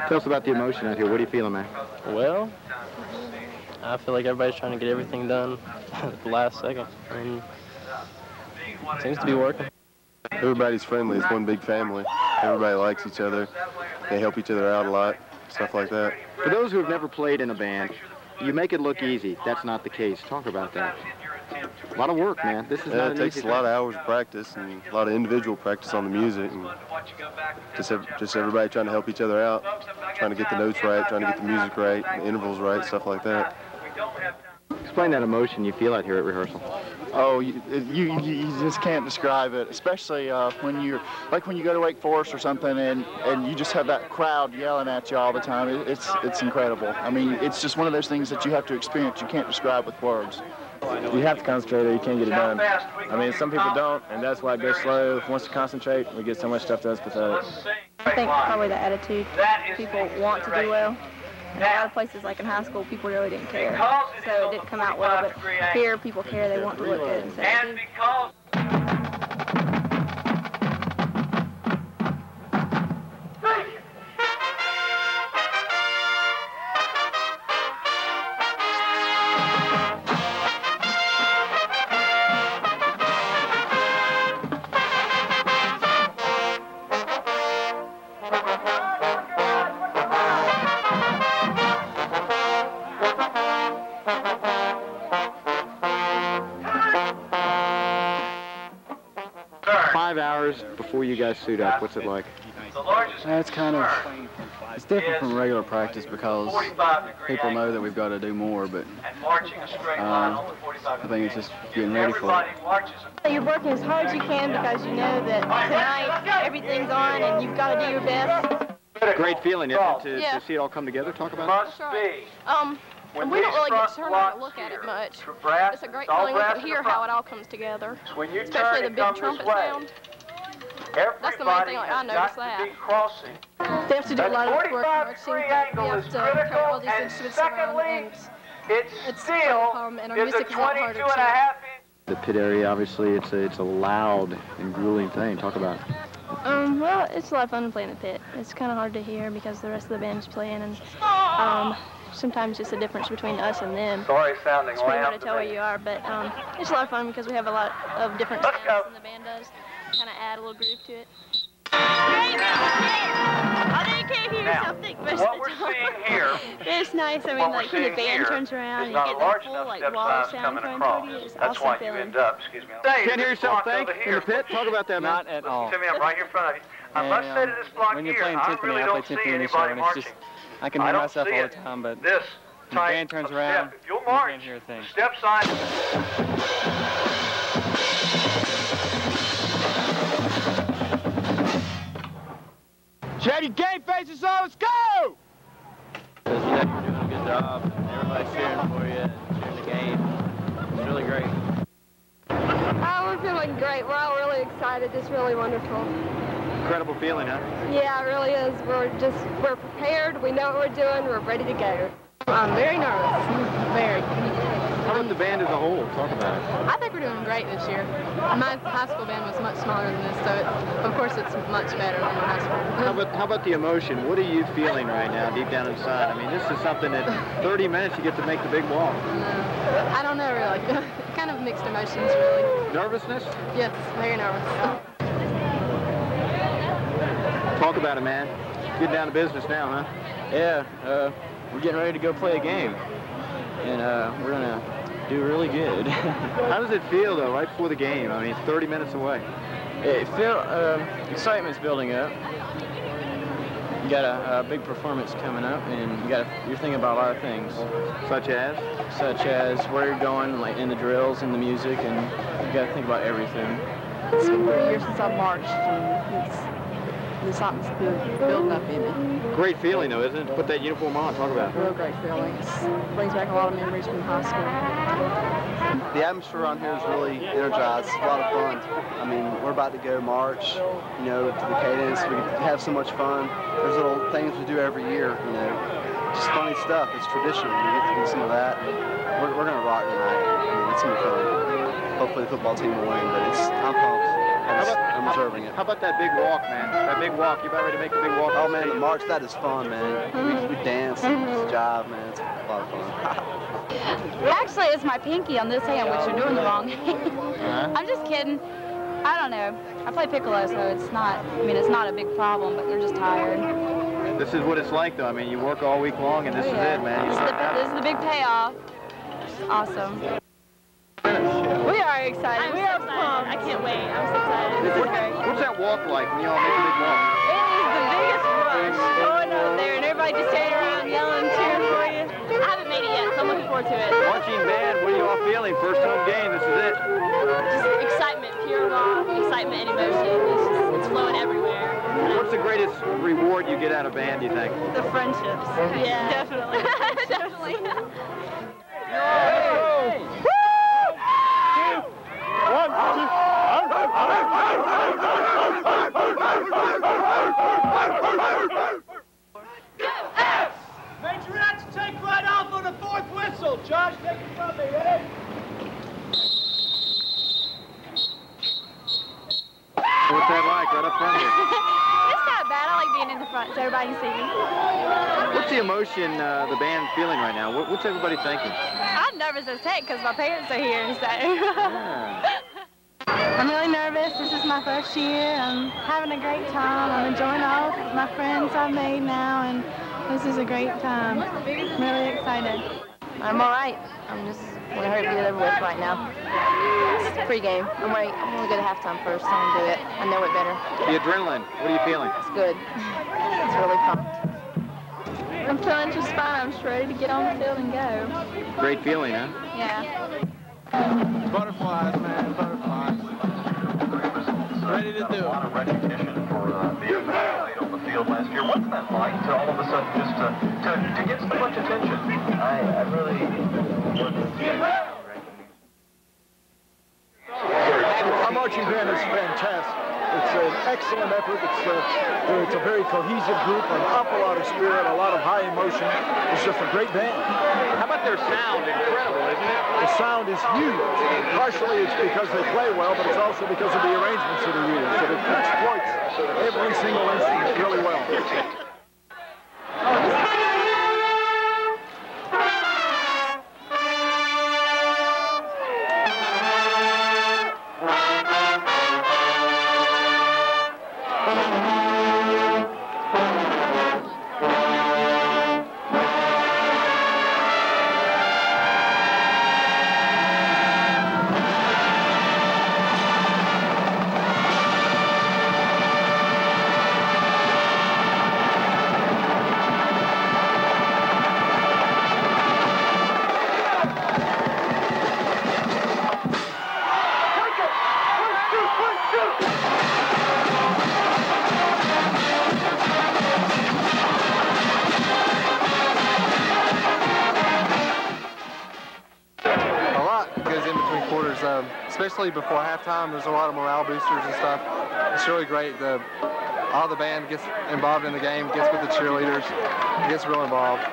Speaker 4: Tell us about the emotion out here. What are you feeling, man?
Speaker 14: Well, I feel like everybody's trying to get everything done at the last second. I mean,
Speaker 1: Seems to be working. Everybody's friendly. It's one big family. Everybody likes each other. They help each other out a lot, stuff like that.
Speaker 4: For those who have never played in a band, you make it look easy. That's not the case. Talk about that. A lot of work, man. This is not an easy thing.
Speaker 1: It takes a lot of hours of practice and a lot of individual practice on the music, and just everybody trying to help each other out, trying to get the notes right, trying to get the music right, the intervals right, stuff like that.
Speaker 4: Explain that emotion you feel out here at rehearsal.
Speaker 3: Oh, you just can't describe it, especially when you go to Wake Forest or something and you just have that crowd yelling at you all the time. It's incredible. I mean, it's just one of those things that you have to experience. You can't describe with words.
Speaker 1: You have to concentrate or you can't get it done. I mean, some people don't, and that's why it goes slow. Once you concentrate, we get so much stuff done, it's pathetic.
Speaker 5: I think probably the attitude. People want to do well. In a lot of places, like in high school, people really didn't care. So it didn't come out well, but here, people care. They want to look good. And so they do.
Speaker 4: 5 hours before you guys suit up. What's it like?
Speaker 2: It's different from regular practice because people know that we've got to do more, but I think it's just getting ready for it.
Speaker 15: You're working as hard as you can because you know that tonight everything's on and you've got to do your best.
Speaker 4: Great feeling, isn't it, to see it all come together? Talk about it.
Speaker 7: That's right. We don't really get to turn around and look at it much. It's a great feeling to hear how it all comes together, especially the big trumpet sound. That's the main thing, like, I noticed that.
Speaker 15: They have to do a lot of work marching. We have to carry all these instruments around, and it's still, and our music is a lot harder too.
Speaker 4: The pit area, obviously, it's a loud and grueling thing. Talk about it.
Speaker 7: Well, it's a lot of fun to play in the pit. It's kind of hard to hear because the rest of the band's playing, and sometimes just the difference between us and them.
Speaker 13: Sorry, sounding
Speaker 7: it's pretty hard to tell where you are, but it's a lot of fun because we have a lot of different sounds than the band does. Kind of add a little groove to it.
Speaker 15: I know you can't hear yourself think most of the time.
Speaker 13: Here,
Speaker 15: it's nice. I mean, like when the band turns around and you get that full like wall of sound coming through you. It's awesome feeling.
Speaker 4: Can't hear yourself think in the pit? Talk about that, man.
Speaker 2: Not at all.
Speaker 13: Timmy, I'm right here in front of you. I must say to this block
Speaker 2: when you're
Speaker 13: here,
Speaker 2: playing
Speaker 13: I
Speaker 2: timpani,
Speaker 13: really
Speaker 2: I play
Speaker 13: don't see
Speaker 2: timpani in the show,
Speaker 13: anybody
Speaker 2: and it's just,
Speaker 13: marching.
Speaker 2: I can hear myself all the time, but when the band turns around,
Speaker 13: if you'll
Speaker 2: you
Speaker 13: march,
Speaker 2: can't hear a thing.
Speaker 13: step sign.
Speaker 3: Chevy, game faces on, let's go!
Speaker 2: Because you know you're doing a good job. Everybody's cheering for you, cheering the game. It's really great.
Speaker 15: We're feeling great. We're all really excited. It's really wonderful.
Speaker 4: Incredible feeling, huh?
Speaker 15: Yeah, it really is. We're prepared. We know what we're doing. We're ready to go. I'm very nervous. Very.
Speaker 4: How about the band as a whole? Talk about it.
Speaker 7: I think we're doing great this year. My high school band was much smaller than this, so of course it's much better than my high school.
Speaker 4: How about the emotion? What are you feeling right now, deep down inside? I mean, this is something that 30 minutes you get to make the big walk.
Speaker 7: I don't know really. Kind of mixed emotions, really.
Speaker 4: Nervousness?
Speaker 7: Yes, very nervous.
Speaker 4: Talk about it, man. Getting down to business now, huh?
Speaker 2: Yeah, we're getting ready to go play a game, and we're gonna do really good.
Speaker 4: How does it feel though, right before the game? I mean, it's 30 minutes away.
Speaker 2: Excitement's building up. You got a big performance coming up, and you're thinking about a lot of things,
Speaker 4: such as
Speaker 2: where you're going, like in the drills and the music, and you got to think about everything.
Speaker 12: It's been 3 years since I've marched, and something's building up in me.
Speaker 4: Great feeling, though, isn't it? To put that uniform on, talk about it.
Speaker 12: Real great feeling. It brings back a lot of memories from high school.
Speaker 24: The atmosphere around here is really energized. It's a lot of fun. I mean, we're about to go march, to the cadence. We have so much fun. There's little things we do every year, just funny stuff. It's tradition. We get to do some of that. We're going to rock tonight. I mean, it's going to be fun. Hopefully the football team will win, but I'm pumped. I'm observing it.
Speaker 4: How about that big walk, man? That big walk. You about ready to make the big walk?
Speaker 24: Oh, man, the march, that is fun, man. We dance and jive, man. It's a lot of fun.
Speaker 5: Actually, it's my pinky on this hand, which you're doing the wrong hand. I'm just kidding.
Speaker 9: I don't know. I play piccolo, so it's not, I mean, it's not a big problem, but they're just tired.
Speaker 4: This is what it's like, though. I mean, you work all week long, and this is it, man.
Speaker 9: This is the big payoff. It's awesome.
Speaker 15: We are excited. We are pumped. I can't wait. I'm so excited. This is great.
Speaker 4: What's that walk like when you all make a big walk?
Speaker 15: It is the biggest rush going up there, and everybody just standing around yelling, cheering for you. I haven't made it yet, so I'm looking forward to it.
Speaker 4: Marching band, what are you all feeling? First home game, this is it.
Speaker 15: Just excitement, pure raw excitement and emotion. It's flowing everywhere.
Speaker 4: What's the greatest reward you get out of band, do you think?
Speaker 15: The friendships. Yeah. Definitely. Definitely.
Speaker 21: Major X, take right off on the 4th whistle. Josh, take it from me, ready?
Speaker 4: What's that like right up front here?
Speaker 15: It's not bad. I like being in the front so everybody can see me.
Speaker 4: What's the emotion the band feeling right now? What's everybody thinking?
Speaker 15: I'm nervous as heck because my parents are here, so.
Speaker 4: Yeah.
Speaker 15: I'm really nervous. This is my first year. I'm having a great time. I'm enjoying all my friends I've made now, and this is a great time. I'm really excited.
Speaker 9: I'm all right. I'm just want to hurry up and get over with right now. It's pre-game. I'm going to go to halftime first. I'm going to do it. I know it better.
Speaker 4: The adrenaline, what are you feeling?
Speaker 9: It's good. It's really pumped.
Speaker 5: I'm feeling just fine. I'm just ready to get on the field and go.
Speaker 4: Great feeling, huh?
Speaker 5: Yeah.
Speaker 21: Butterflies, man, butterflies. Ready to do it. A lot of recognition for being played on the field last year. What's that like to all of a sudden just to get so much attention? I really
Speaker 11: Our marching band is fantastic. It's an excellent effort. It's a very cohesive group, an awful lot of spirit, a lot of high emotion. It's just a great band.
Speaker 4: How about their sound? Incredible, isn't it?
Speaker 11: The sound is huge. Partially it's because they play well, but it's also because of the arrangements that are used. It exploits every single instrument really well.
Speaker 16: Especially before halftime, there's a lot of morale boosters and stuff. It's really great. All the band gets involved in the game, gets with the cheerleaders, gets real involved.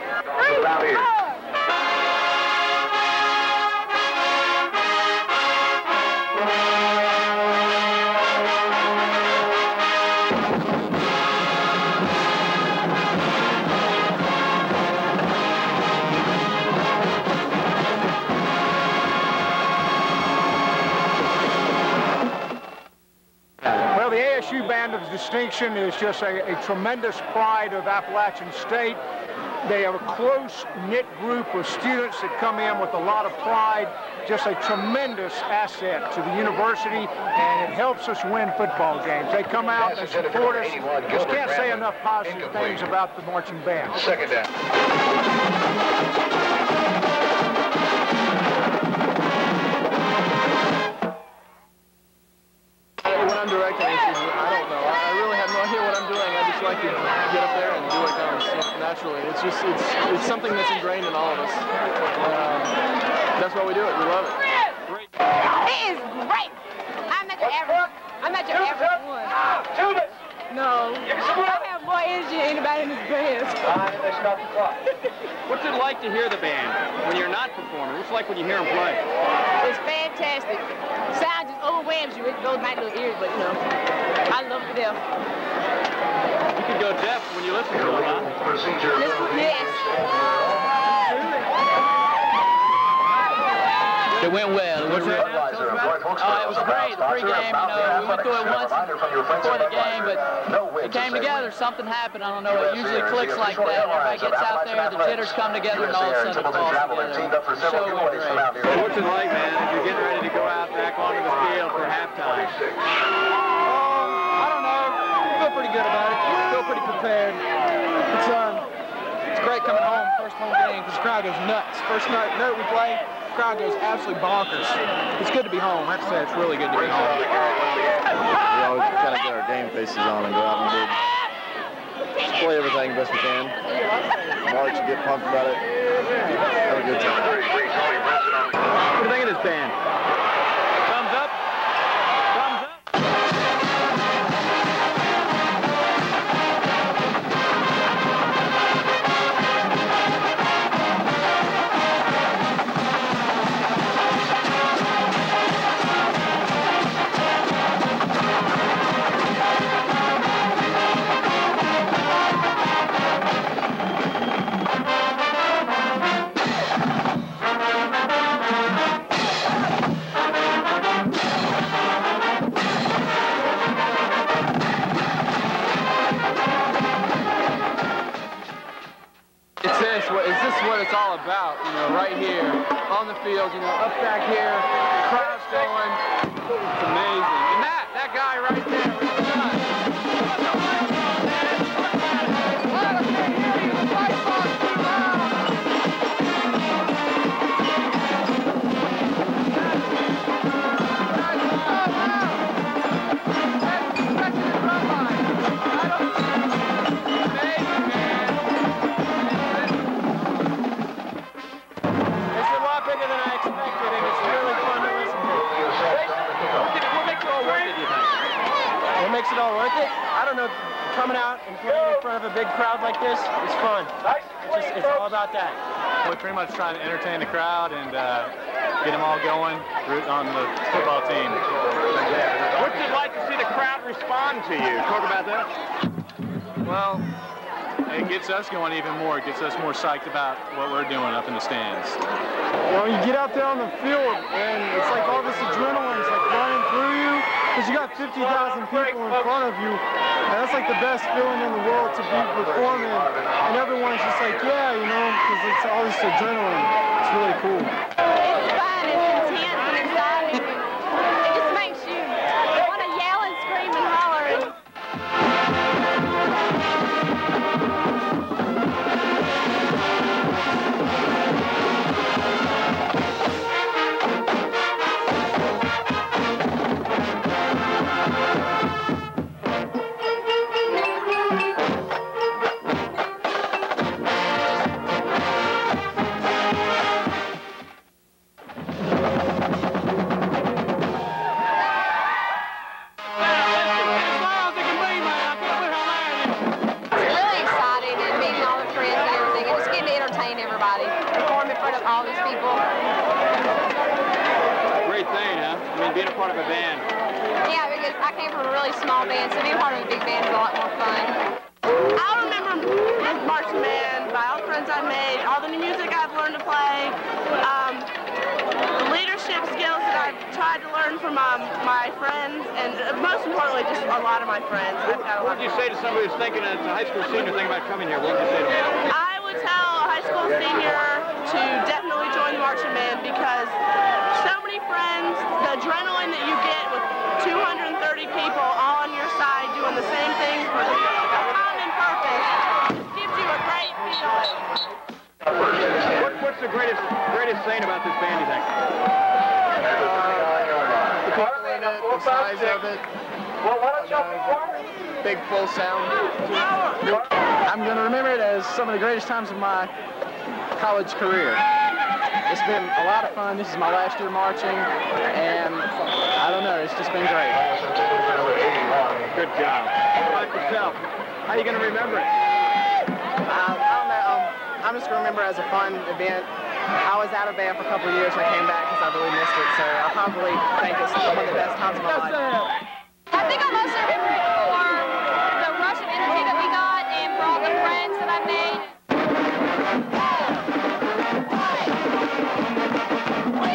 Speaker 11: Band of Distinction is just a tremendous pride of Appalachian State. They are a close-knit group of students that come in with a lot of pride, just a tremendous asset to the university, and it helps us win football games. They come out and support us. Just can't say enough positive things about the marching band.
Speaker 21: Second down. When I'm directing, I don't know. I really have no idea what I'm doing. I just like to get up there and do it kind of naturally. It's something that's ingrained in all of us. That's why we do it. We love it.
Speaker 15: It is great. I'm at your average one. No. I have more energy than anybody in this band.
Speaker 4: What's it like to hear the band when you're not performing? What's it like when you hear them play?
Speaker 15: It's fantastic. Sound just overwhelms you. It goes my little ears, but you know, I love it there.
Speaker 4: You can go deaf when you listen to them, huh?
Speaker 15: Yes.
Speaker 18: It went well. It went real. It was great. The pregame, we went through it once before the game, but it came together. Something happened. I don't know. It usually clicks like that. Everybody gets out there, the jitters come together, and all of a sudden it falls together. The show went great.
Speaker 4: So what's it like, man, as you're getting ready to go out back onto the field for halftime?
Speaker 19: I don't know. I feel pretty good about it. I feel pretty prepared. It's great coming home, first home game, because the crowd goes nuts. First note we play, the crowd goes absolutely bonkers. It's good to be home. I have to say, it's really good to be home.
Speaker 20: We always kind of get our game faces on and go out and just play everything best we can. March and get pumped about it. Have a good time.
Speaker 4: What do you think of this band? Thumbs up? Thumbs up?
Speaker 19: Is this what it's all about, right here, on the field, up back here, crowd's going, it's amazing. And that guy right there, really
Speaker 22: makes it all worth it? I don't know. Coming out and playing in front of a big crowd like this is fun. It's all about that.
Speaker 23: We're pretty much trying to entertain the crowd and get them all going, root on the football team.
Speaker 4: What's it like to see the crowd respond to you? Talk about that.
Speaker 23: Well, it gets us going even more. It gets us more psyched about what we're doing up in the stands.
Speaker 19: You get out there on the field, and it's like all this adrenaline is like running through you, because you got 50,000 people in front of you, and that's like the best feeling in the world to be performing, and everyone's just like, yeah, because it's all this adrenaline. It's really cool.
Speaker 10: It's fun, it's intense and exciting, and it just makes you want to yell and scream and holler. All these people.
Speaker 4: Great thing, huh? I mean, being a part of a band.
Speaker 10: Yeah, because I came from a really small band, so being part of a big band is a lot more fun.
Speaker 15: I'll remember marching band by all the friends I've made, all the new music I've learned to play, the leadership skills that I've tried to learn from my friends, and most importantly, just a lot of my friends.
Speaker 4: What would you say to somebody who's thinking as a high school senior thinking about coming here? What would you say to them?
Speaker 15: I would tell a high school senior to definitely join the marching band, because so many friends, the adrenaline that you get with 230 people all on your side doing the same thing for the common purpose gives you a great feeling.
Speaker 4: What's the greatest thing about this band, you think?
Speaker 19: The people in it, the size of it, big full sound. I'm going to remember it as some of the greatest times of my college career. It's been a lot of fun. This is my last year marching, and I don't know, it's just been great.
Speaker 4: Good job. What about yourself? How are you going to remember it?
Speaker 19: I don't know. I'm just going to remember it as a fun event. I was out of band for a couple of years, and I came back because I really missed it, so I probably think it's one of the best times of my life.
Speaker 7: I think I mostly remember it for the rush of energy that we got and for all the friends that I made. We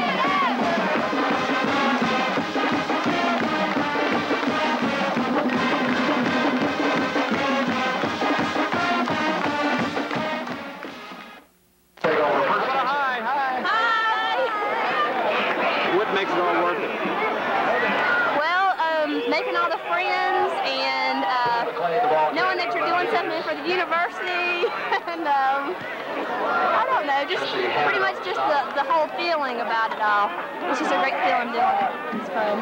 Speaker 7: making all the friends and knowing that you're doing something for the university and I don't know, just pretty much just the whole feeling about it all. It's just a great feeling doing it. It's fun.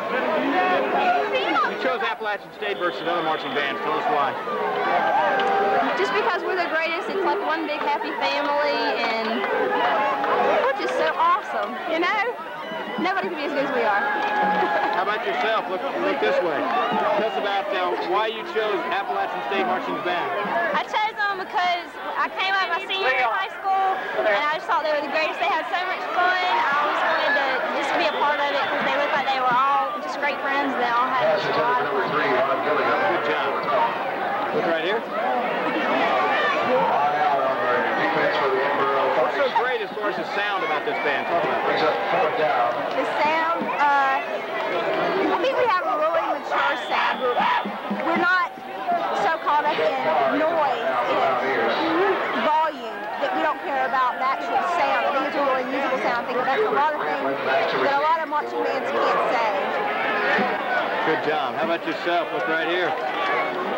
Speaker 4: You chose Appalachian State versus other marching bands. Tell us why.
Speaker 7: Just because we're the greatest, it's like one big happy family, and we're just so awesome, you know? Nobody can be as good as we are.
Speaker 4: How about yourself? Look this way. Tell us about why you chose Appalachian State Marching Band.
Speaker 7: I chose them because I came out my senior year of high school, and I just thought they were the greatest. They had so much fun. I always wanted to just be a part of it because they looked like they were all just great friends. They all had a lot of fun.
Speaker 4: Good job. Look right here. What's so great as far as the sound about this band? Talk about that.
Speaker 7: The sound, I think we have a really mature sound. We're not so caught up in noise and volume that we don't care about the actual sound. I think it's a really musical sound. I think that's a lot of things that a lot of marching bands can't say.
Speaker 4: Good job. How about yourself? Look right here.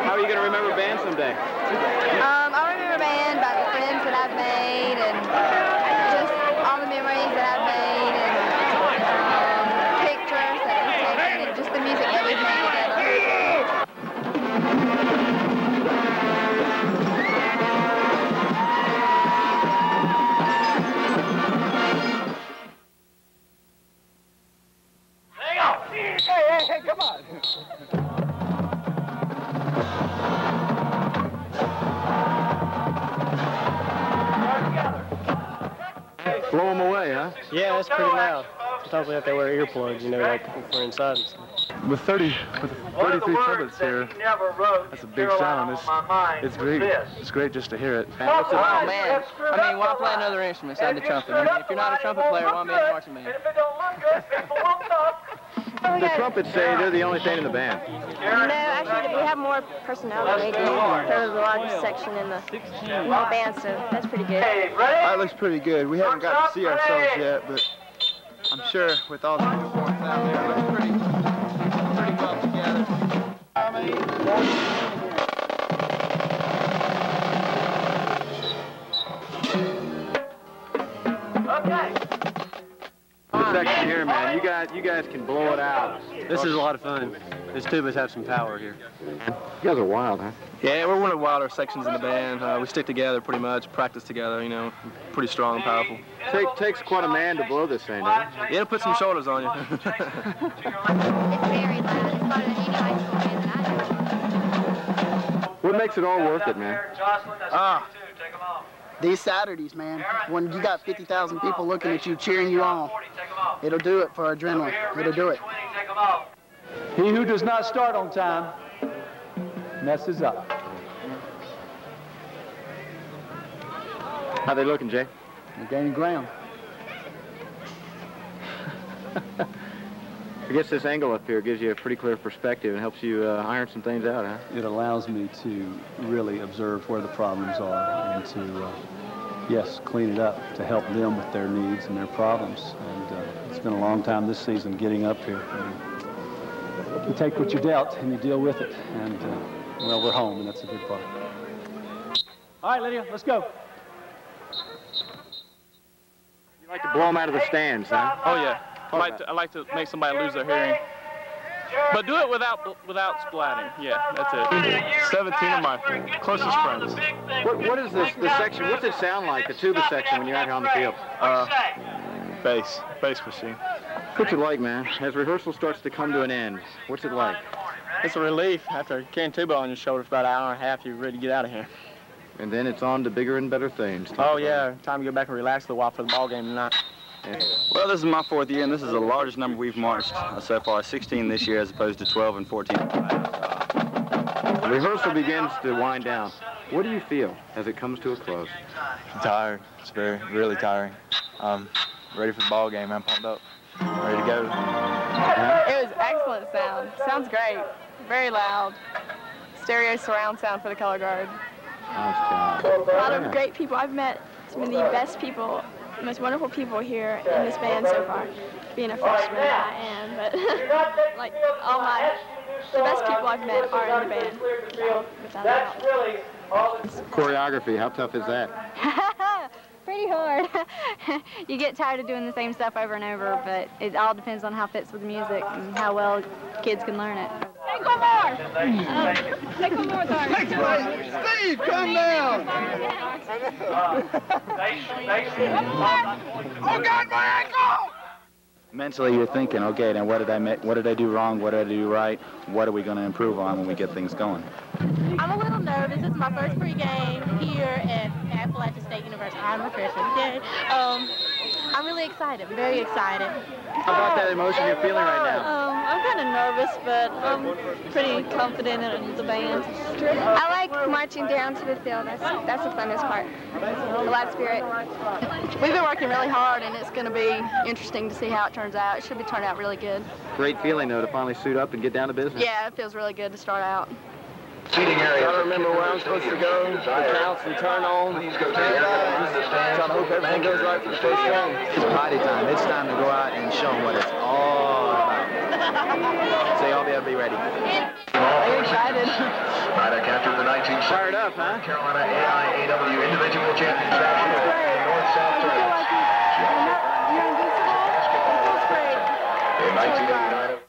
Speaker 4: How are you going to remember band someday?
Speaker 7: I remember band by the friends that I've made and just all the memories that I've made and pictures that we've taken and just the music that we've made together.
Speaker 21: Hang on! Hey, come on!
Speaker 4: Blow them away, huh?
Speaker 22: Yeah, that's pretty loud. Sometimes we have to wear earplugs, you know, like if we're inside and stuff.
Speaker 6: With 33 trumpets here, that's a big sound. It's great. It's great just to hear it.
Speaker 18: Oh man, I mean, why play another instrument besides the trumpet? I mean, if you're not a trumpet player, why be in a marching band?
Speaker 4: The trumpets say they're the only thing in the band.
Speaker 5: No, actually, we have more personnel than they do. They're the largest section in the whole band, so that's pretty good.
Speaker 3: That looks pretty good. We haven't got to see ourselves yet, but I'm sure with all the uniforms out there, it looks pretty well together.
Speaker 4: Section here, man. You guys can blow it out.
Speaker 22: This is a lot of fun. These tubas have some power here.
Speaker 4: You guys are wild, huh?
Speaker 22: Yeah, we're one of the wilder sections in the band. We stick together pretty much, practice together, you know, pretty strong and powerful.
Speaker 4: Takes quite a man to blow this thing, doesn't it?
Speaker 22: Yeah, it'll put some shoulders on you.
Speaker 7: It's very loud. It's louder than any high school band that I know.
Speaker 4: What makes it all worth it, man?
Speaker 8: These Saturdays, man, when you got 50,000 people looking at you, cheering you on, it'll do it for adrenaline. It'll do it.
Speaker 14: He who does not start on time messes up.
Speaker 4: How they looking, Jay?
Speaker 14: They're gaining ground.
Speaker 4: I guess this angle up here gives you a pretty clear perspective and helps you iron some things out, huh?
Speaker 14: It allows me to really observe where the problems are and to, yes, clean it up to help them with their needs and their problems. And it's been a long time this season getting up here. And you take what you're dealt and you deal with it. And, well, we're home, and that's a good part. All right, Lydia, let's go.
Speaker 4: You like to blow them out of the stands, huh?
Speaker 23: Oh, yeah. I like to make somebody lose their hearing. But do it without splatting. Yeah, that's it. 17 of my closest friends.
Speaker 4: What is this section? What's it sound like, the tuba section, when you're out here on the field?
Speaker 23: Bass machine.
Speaker 4: What's it like, man? As rehearsal starts to come to an end, what's it like?
Speaker 22: It's a relief. After carrying tuba on your shoulder for about an hour and a half, you're ready to get out of here.
Speaker 4: And then it's on to bigger and better things.
Speaker 22: Oh, yeah. Time to go back and relax a little while for the ball game tonight.
Speaker 20: Well, this is my 4th year, and this is the largest number we've marched so far, 16 this year as opposed to 12 and 14.
Speaker 4: The rehearsal begins to wind down. What do you feel as it comes to a close?
Speaker 17: I'm tired. It's really tiring. Ready for the ball game. I'm pumped up. Ready to go.
Speaker 15: It was excellent sound. Sounds great. Very loud. Stereo surround sound for the color guard.
Speaker 4: Nice job.
Speaker 5: A lot of great people. I've met some of the best people
Speaker 10: the most wonderful people here in this band so far. Being a freshman, I am, but like the best people I've met are in the band. Without a doubt.
Speaker 4: Choreography, how tough is that?
Speaker 9: Pretty hard. You get tired of doing the same stuff over and over, but it all depends on how it fits with the music and how well kids can learn it.
Speaker 7: Take one more! Take one more,
Speaker 1: Steve, come down!
Speaker 7: Oh, God, my ankle!
Speaker 2: Mentally, you're thinking, okay, then what did I do wrong? What did I do right? What are we going to improve on when we get things going?
Speaker 15: I'm a little nervous. It's my first pre-game here at Appalachian State University. I'm a freshman. Yay. I'm really excited. Very excited.
Speaker 4: How about that emotion you're feeling right now?
Speaker 5: I'm kind of nervous, but I'm pretty confident in the band.
Speaker 7: I like marching down to the field. That's the funnest part. A lot of spirit.
Speaker 5: We've been working really hard, and it's going to be interesting to see how it turns out. It should be turned out really good.
Speaker 4: Great feeling, though, to finally suit up and get down to business.
Speaker 5: Yeah, it feels really good to start out.
Speaker 1: Seating area. I don't remember where I'm supposed to go, the counts and turn on. Trying to hope everything goes right for the first game.
Speaker 2: It's party time. It's time to go out and show them what it's all about. So y'all be ready.
Speaker 5: I'm excited.
Speaker 21: Right after the 19th.
Speaker 4: Fired up, huh?
Speaker 21: Carolina AIAW Individual Championship in North-South Tournament.
Speaker 5: You're invincible. It feels great.
Speaker 21: In 1989.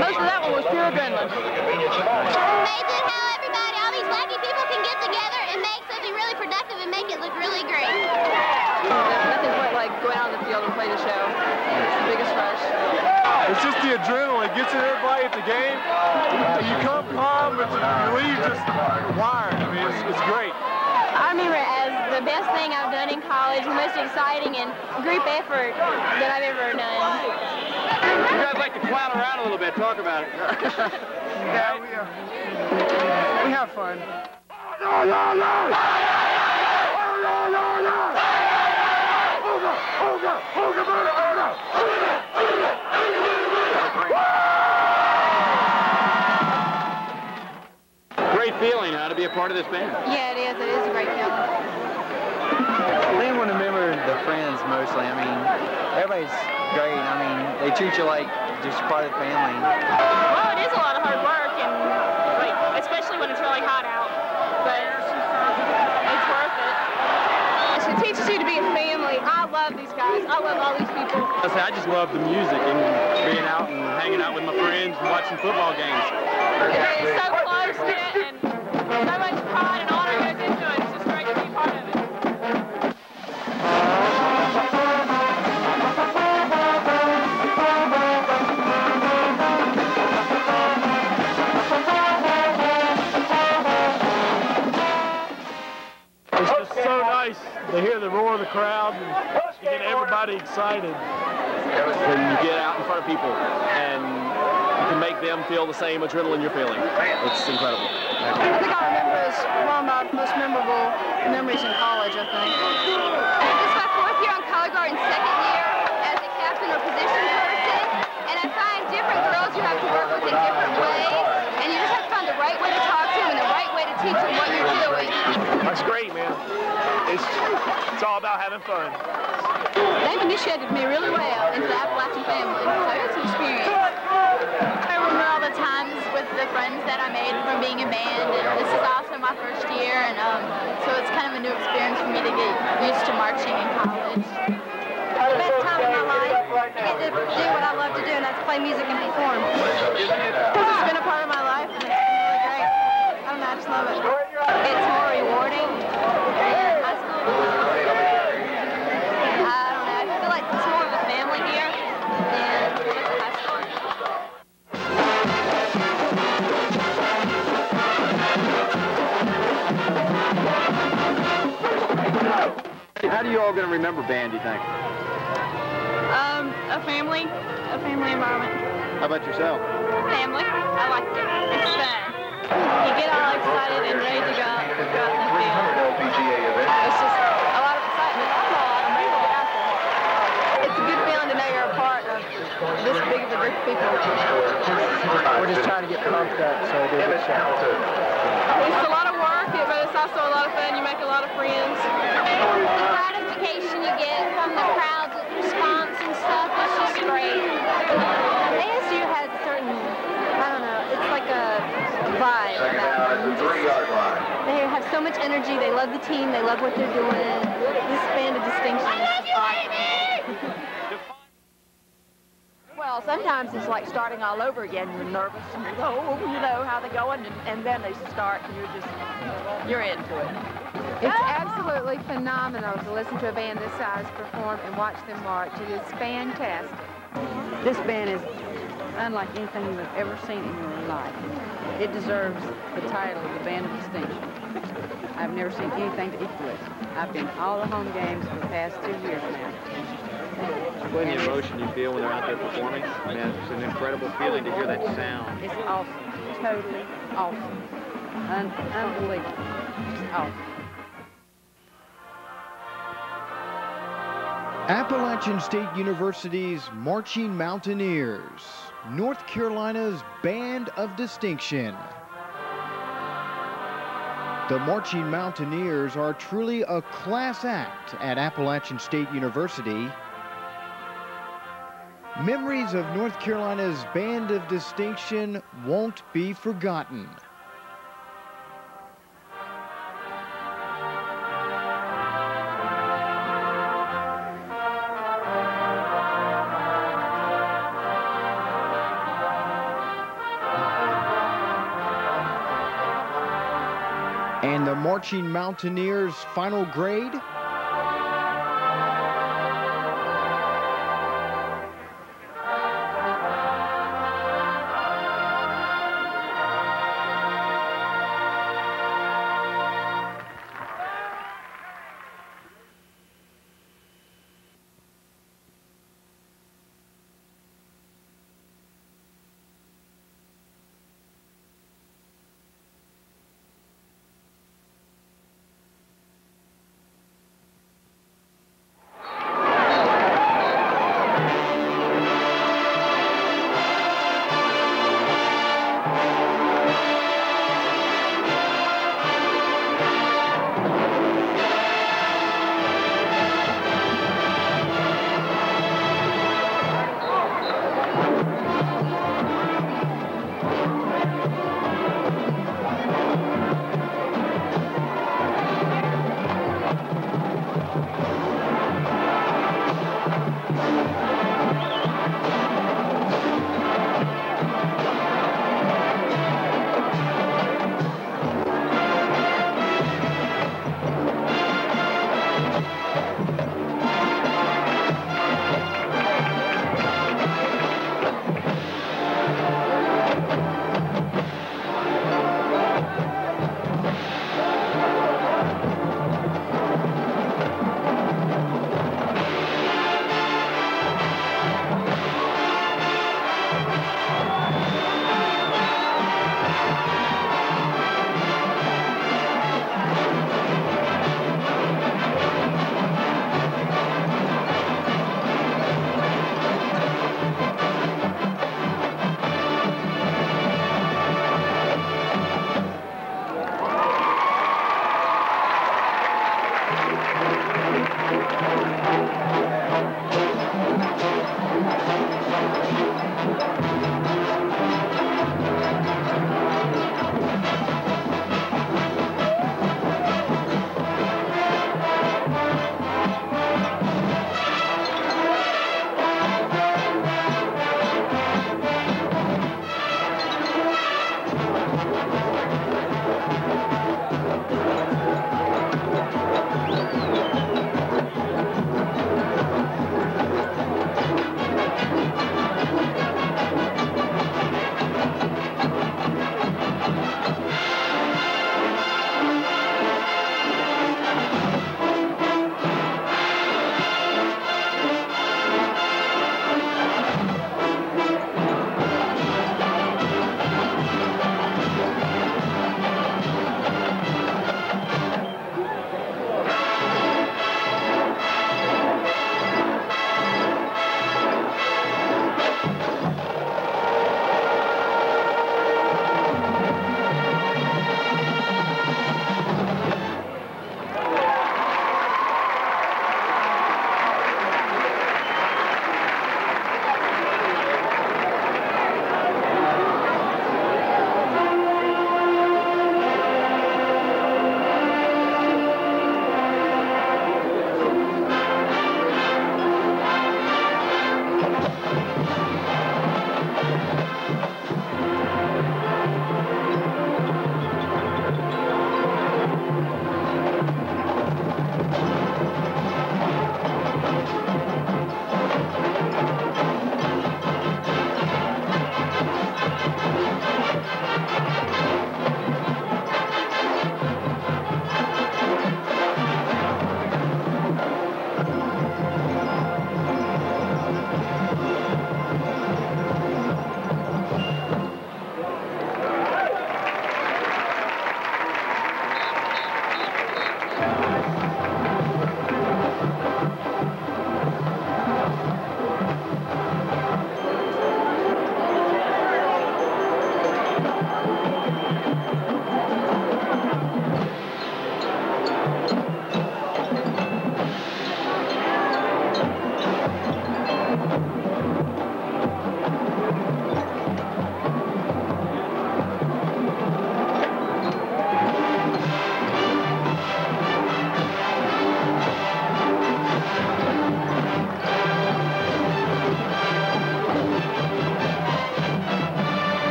Speaker 15: Most of that one was pure adrenaline.
Speaker 12: Amazing how everybody, all these wacky people can get together and make something really productive and make it look really great.
Speaker 15: Nothing quite like going out on the field and play the show. It's the biggest rush.
Speaker 19: It's just the adrenaline. It gets in everybody at the game. You come calm, but you leave just wired. I mean, it's great.
Speaker 10: I remember it as the best thing I've done in college, the most exciting and group effort that I've ever done.
Speaker 4: You guys like to clown around a little bit. Talk about it.
Speaker 19: Yeah, we have fun.
Speaker 4: Great feeling, huh, to be a part of this band?
Speaker 10: Yeah, it is. It is a great feeling.
Speaker 13: They want to remember the friends mostly. I mean, everybody's great. I mean, they treat you like just part of the family.
Speaker 15: Well, it is a lot of hard work, and like, especially when it's really hot out. But it's worth it. It teaches you to be a family. I love these guys. I love all these people.
Speaker 4: I just love the music and being out and hanging out with my friends and watching football games.
Speaker 15: It's so close to it, and so much pride and honor goes into it. It's just great to be part of it.
Speaker 19: It's just so nice to hear the roar of the crowd and to get everybody excited.
Speaker 23: When you get out in front of people and you can make them feel the same adrenaline you're feeling. It's incredible.
Speaker 15: I think I remember as one of my most memorable memories in college, I think.
Speaker 12: This is my 4th year on color guard and 2nd year as a captain or position person. And I find different girls you have to work with in different ways. And you just have to find the right way to talk to them and the right way to teach them what you're doing.
Speaker 19: That's great, man. It's all about having fun.
Speaker 15: They've initiated me really well into the Appalachian family, so it's an experience.
Speaker 9: I remember all the times with the friends that I made from being in band, and this is also my first year, and so it's kind of a new experience for me to get used to marching in college.
Speaker 10: The best time of my life, I get to do what I love to do, and that's play music and perform.
Speaker 15: It's been a part of my life, and it's been really great. I don't know, I just love it.
Speaker 10: It's more rewarding than high school. I don't know, I feel like it's more of a family here than just high school.
Speaker 4: How do you all going to remember band, do you think?
Speaker 15: A family environment.
Speaker 4: How about yourself?
Speaker 15: Family. I like it. It's fun. You get all excited and ready to go out in the field. It's just a lot of excitement. I know a lot of people get out there. It's a good feeling to know you're a part of this big of a group of people.
Speaker 13: We're just trying to get pumped up so they get shot.
Speaker 15: It's a lot of work, but it's also a lot of fun. You make a lot of friends.
Speaker 12: The gratification you get from the crowd's response and stuff is just great.
Speaker 10: ASU has a certain, I don't know, it's like a vibe about them. They have so much energy. They love the team. They love what they're doing. This band of distinction is just awesome.
Speaker 16: Well, sometimes it's like starting all over again. You're nervous and you know how they're going, and then they start and you're into it.
Speaker 24: It's absolutely phenomenal to listen to a band this size perform and watch them march. It is fantastic.
Speaker 25: This band is unlike anything you've ever seen in your life. It deserves the title of the Band of Distinction. I've never seen anything to equal it. I've been to all the home games for the past 2 years now.
Speaker 4: What the emotion you feel when they're out there performing? Man, it's an incredible feeling to hear that sound.
Speaker 25: It's awesome. Totally awesome. Unbelievable. Just awesome.
Speaker 26: Appalachian State University's Marching Mountaineers, North Carolina's Band of Distinction. The Marching Mountaineers are truly a class act at Appalachian State University. Memories of North Carolina's Band of Distinction won't be forgotten. And the Marching Mountaineers' final grade?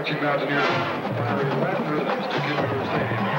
Speaker 21: Appalachian Mountaineers to Kimball Stadium.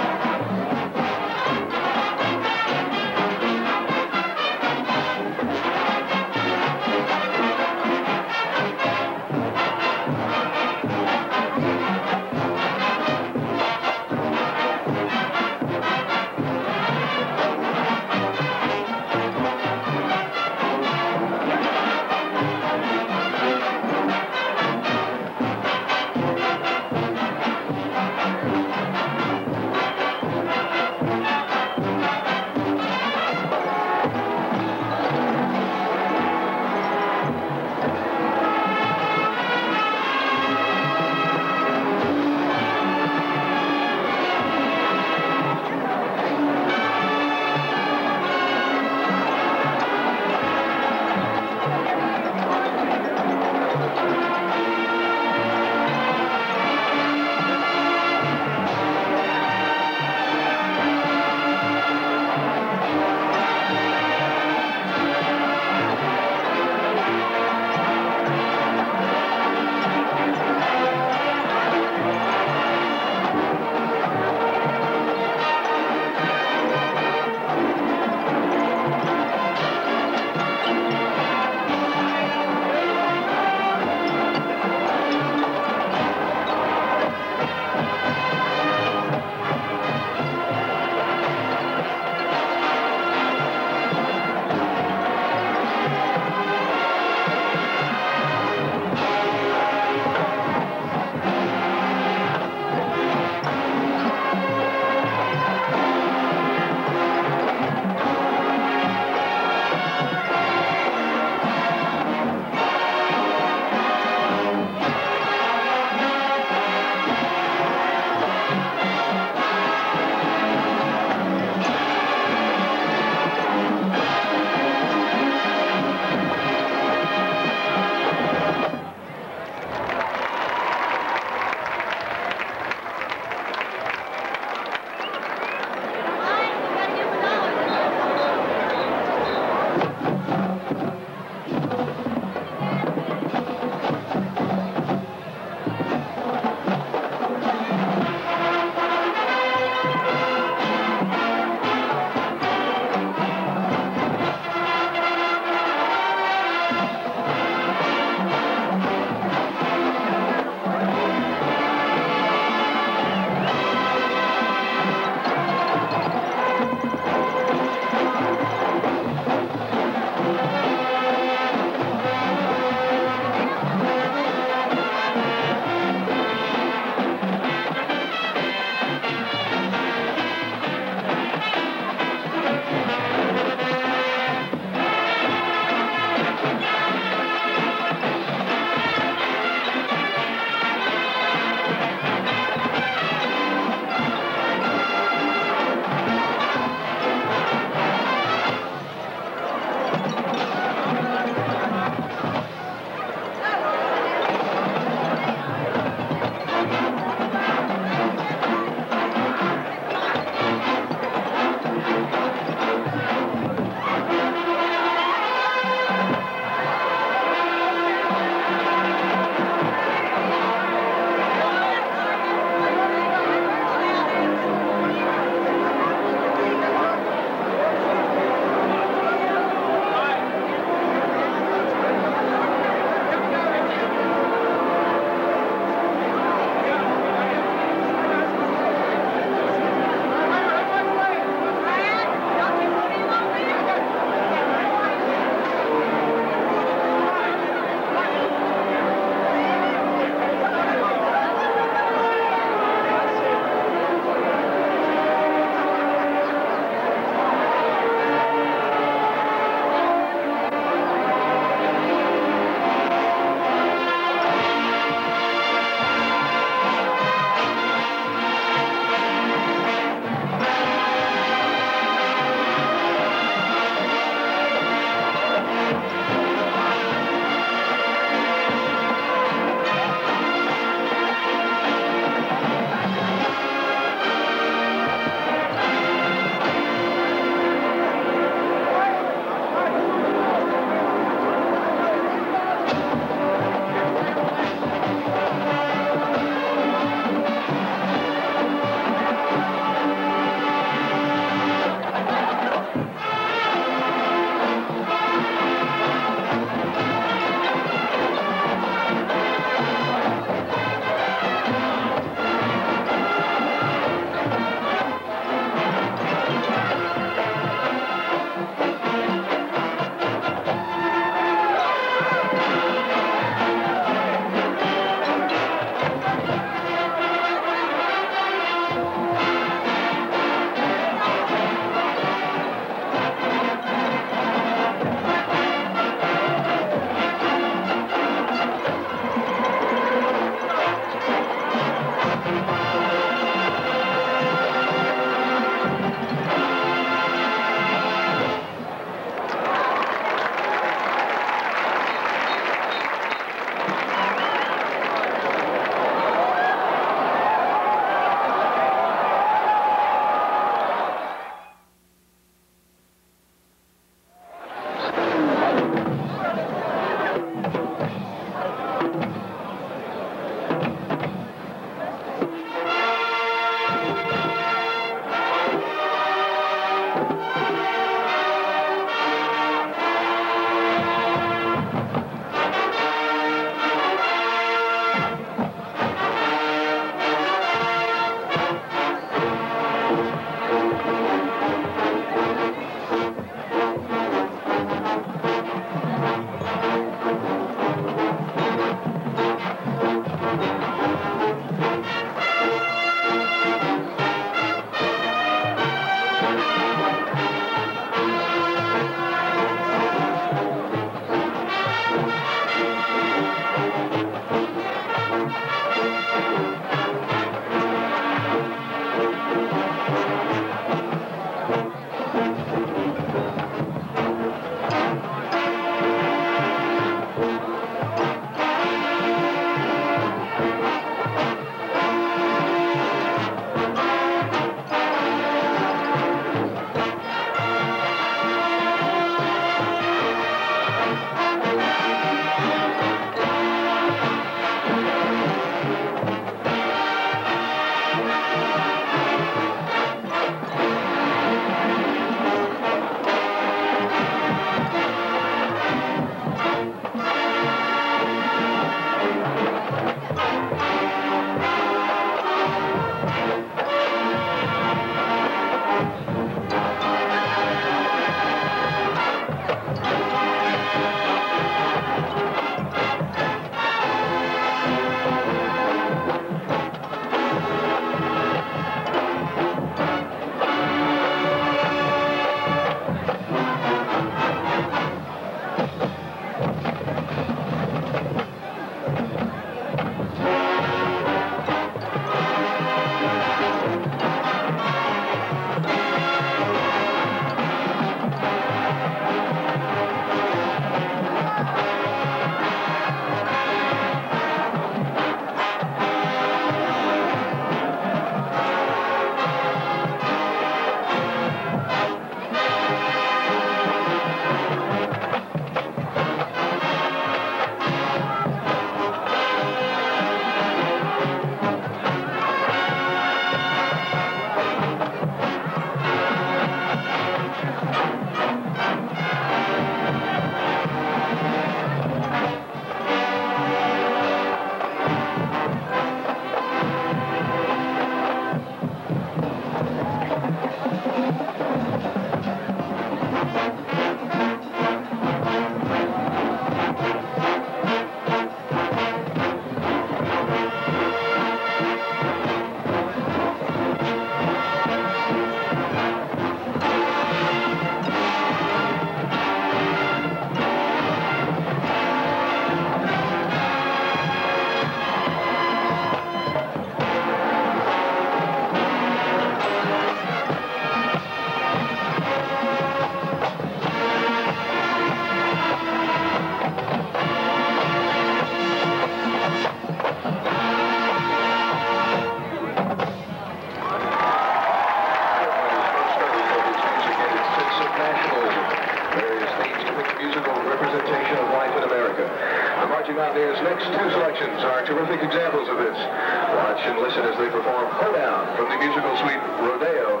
Speaker 21: Marching Mountaineers' next two selections are terrific examples of this. Watch and listen as they perform Hoedown from the musical suite Rodeo,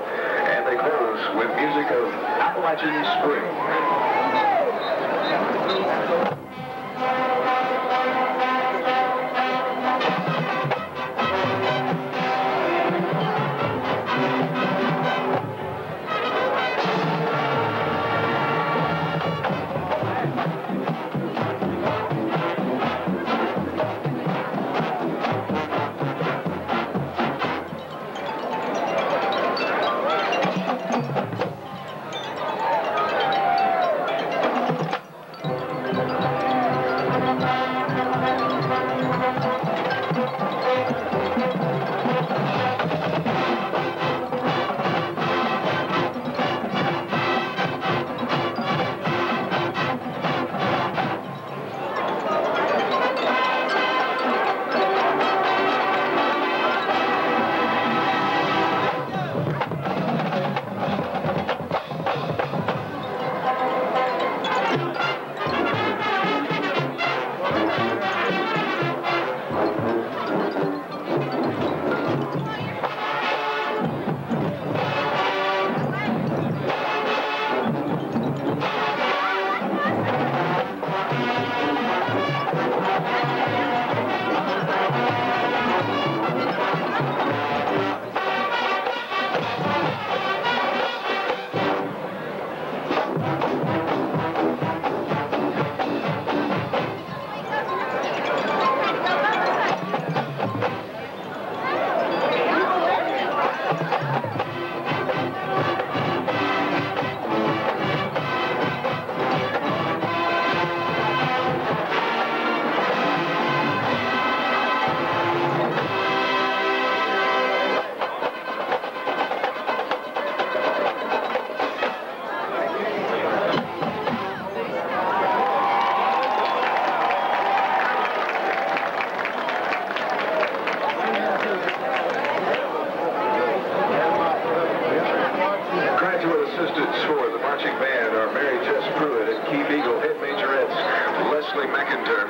Speaker 21: and they close with music of Appalachian Spring.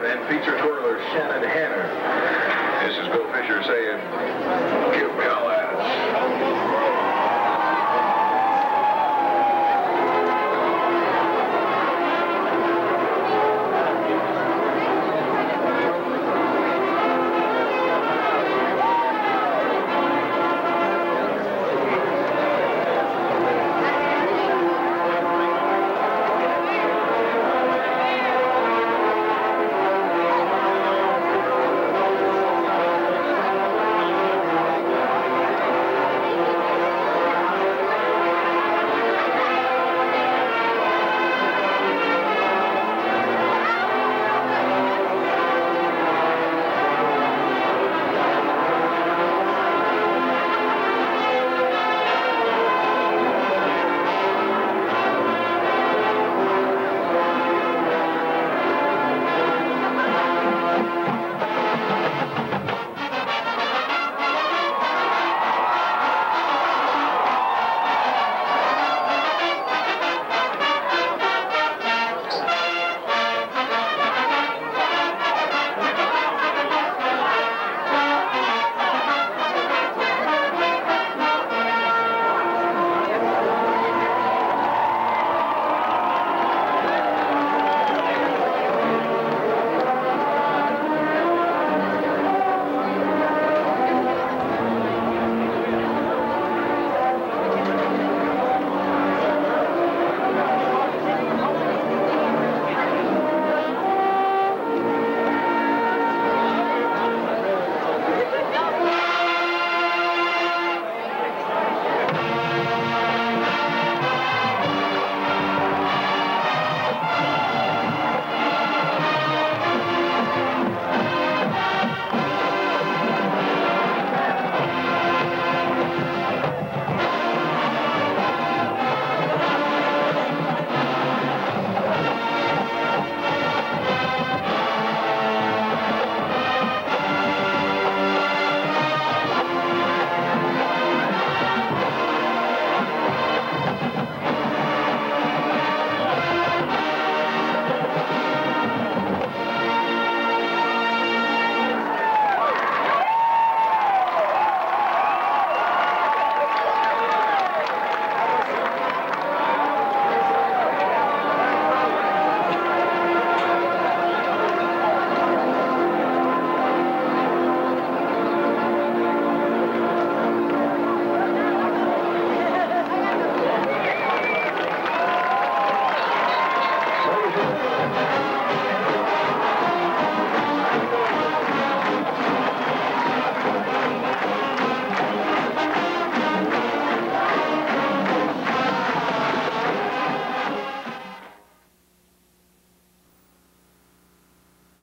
Speaker 21: And feature twirler Shannon Hanner. This is Bill Fisher saying, give me a laugh.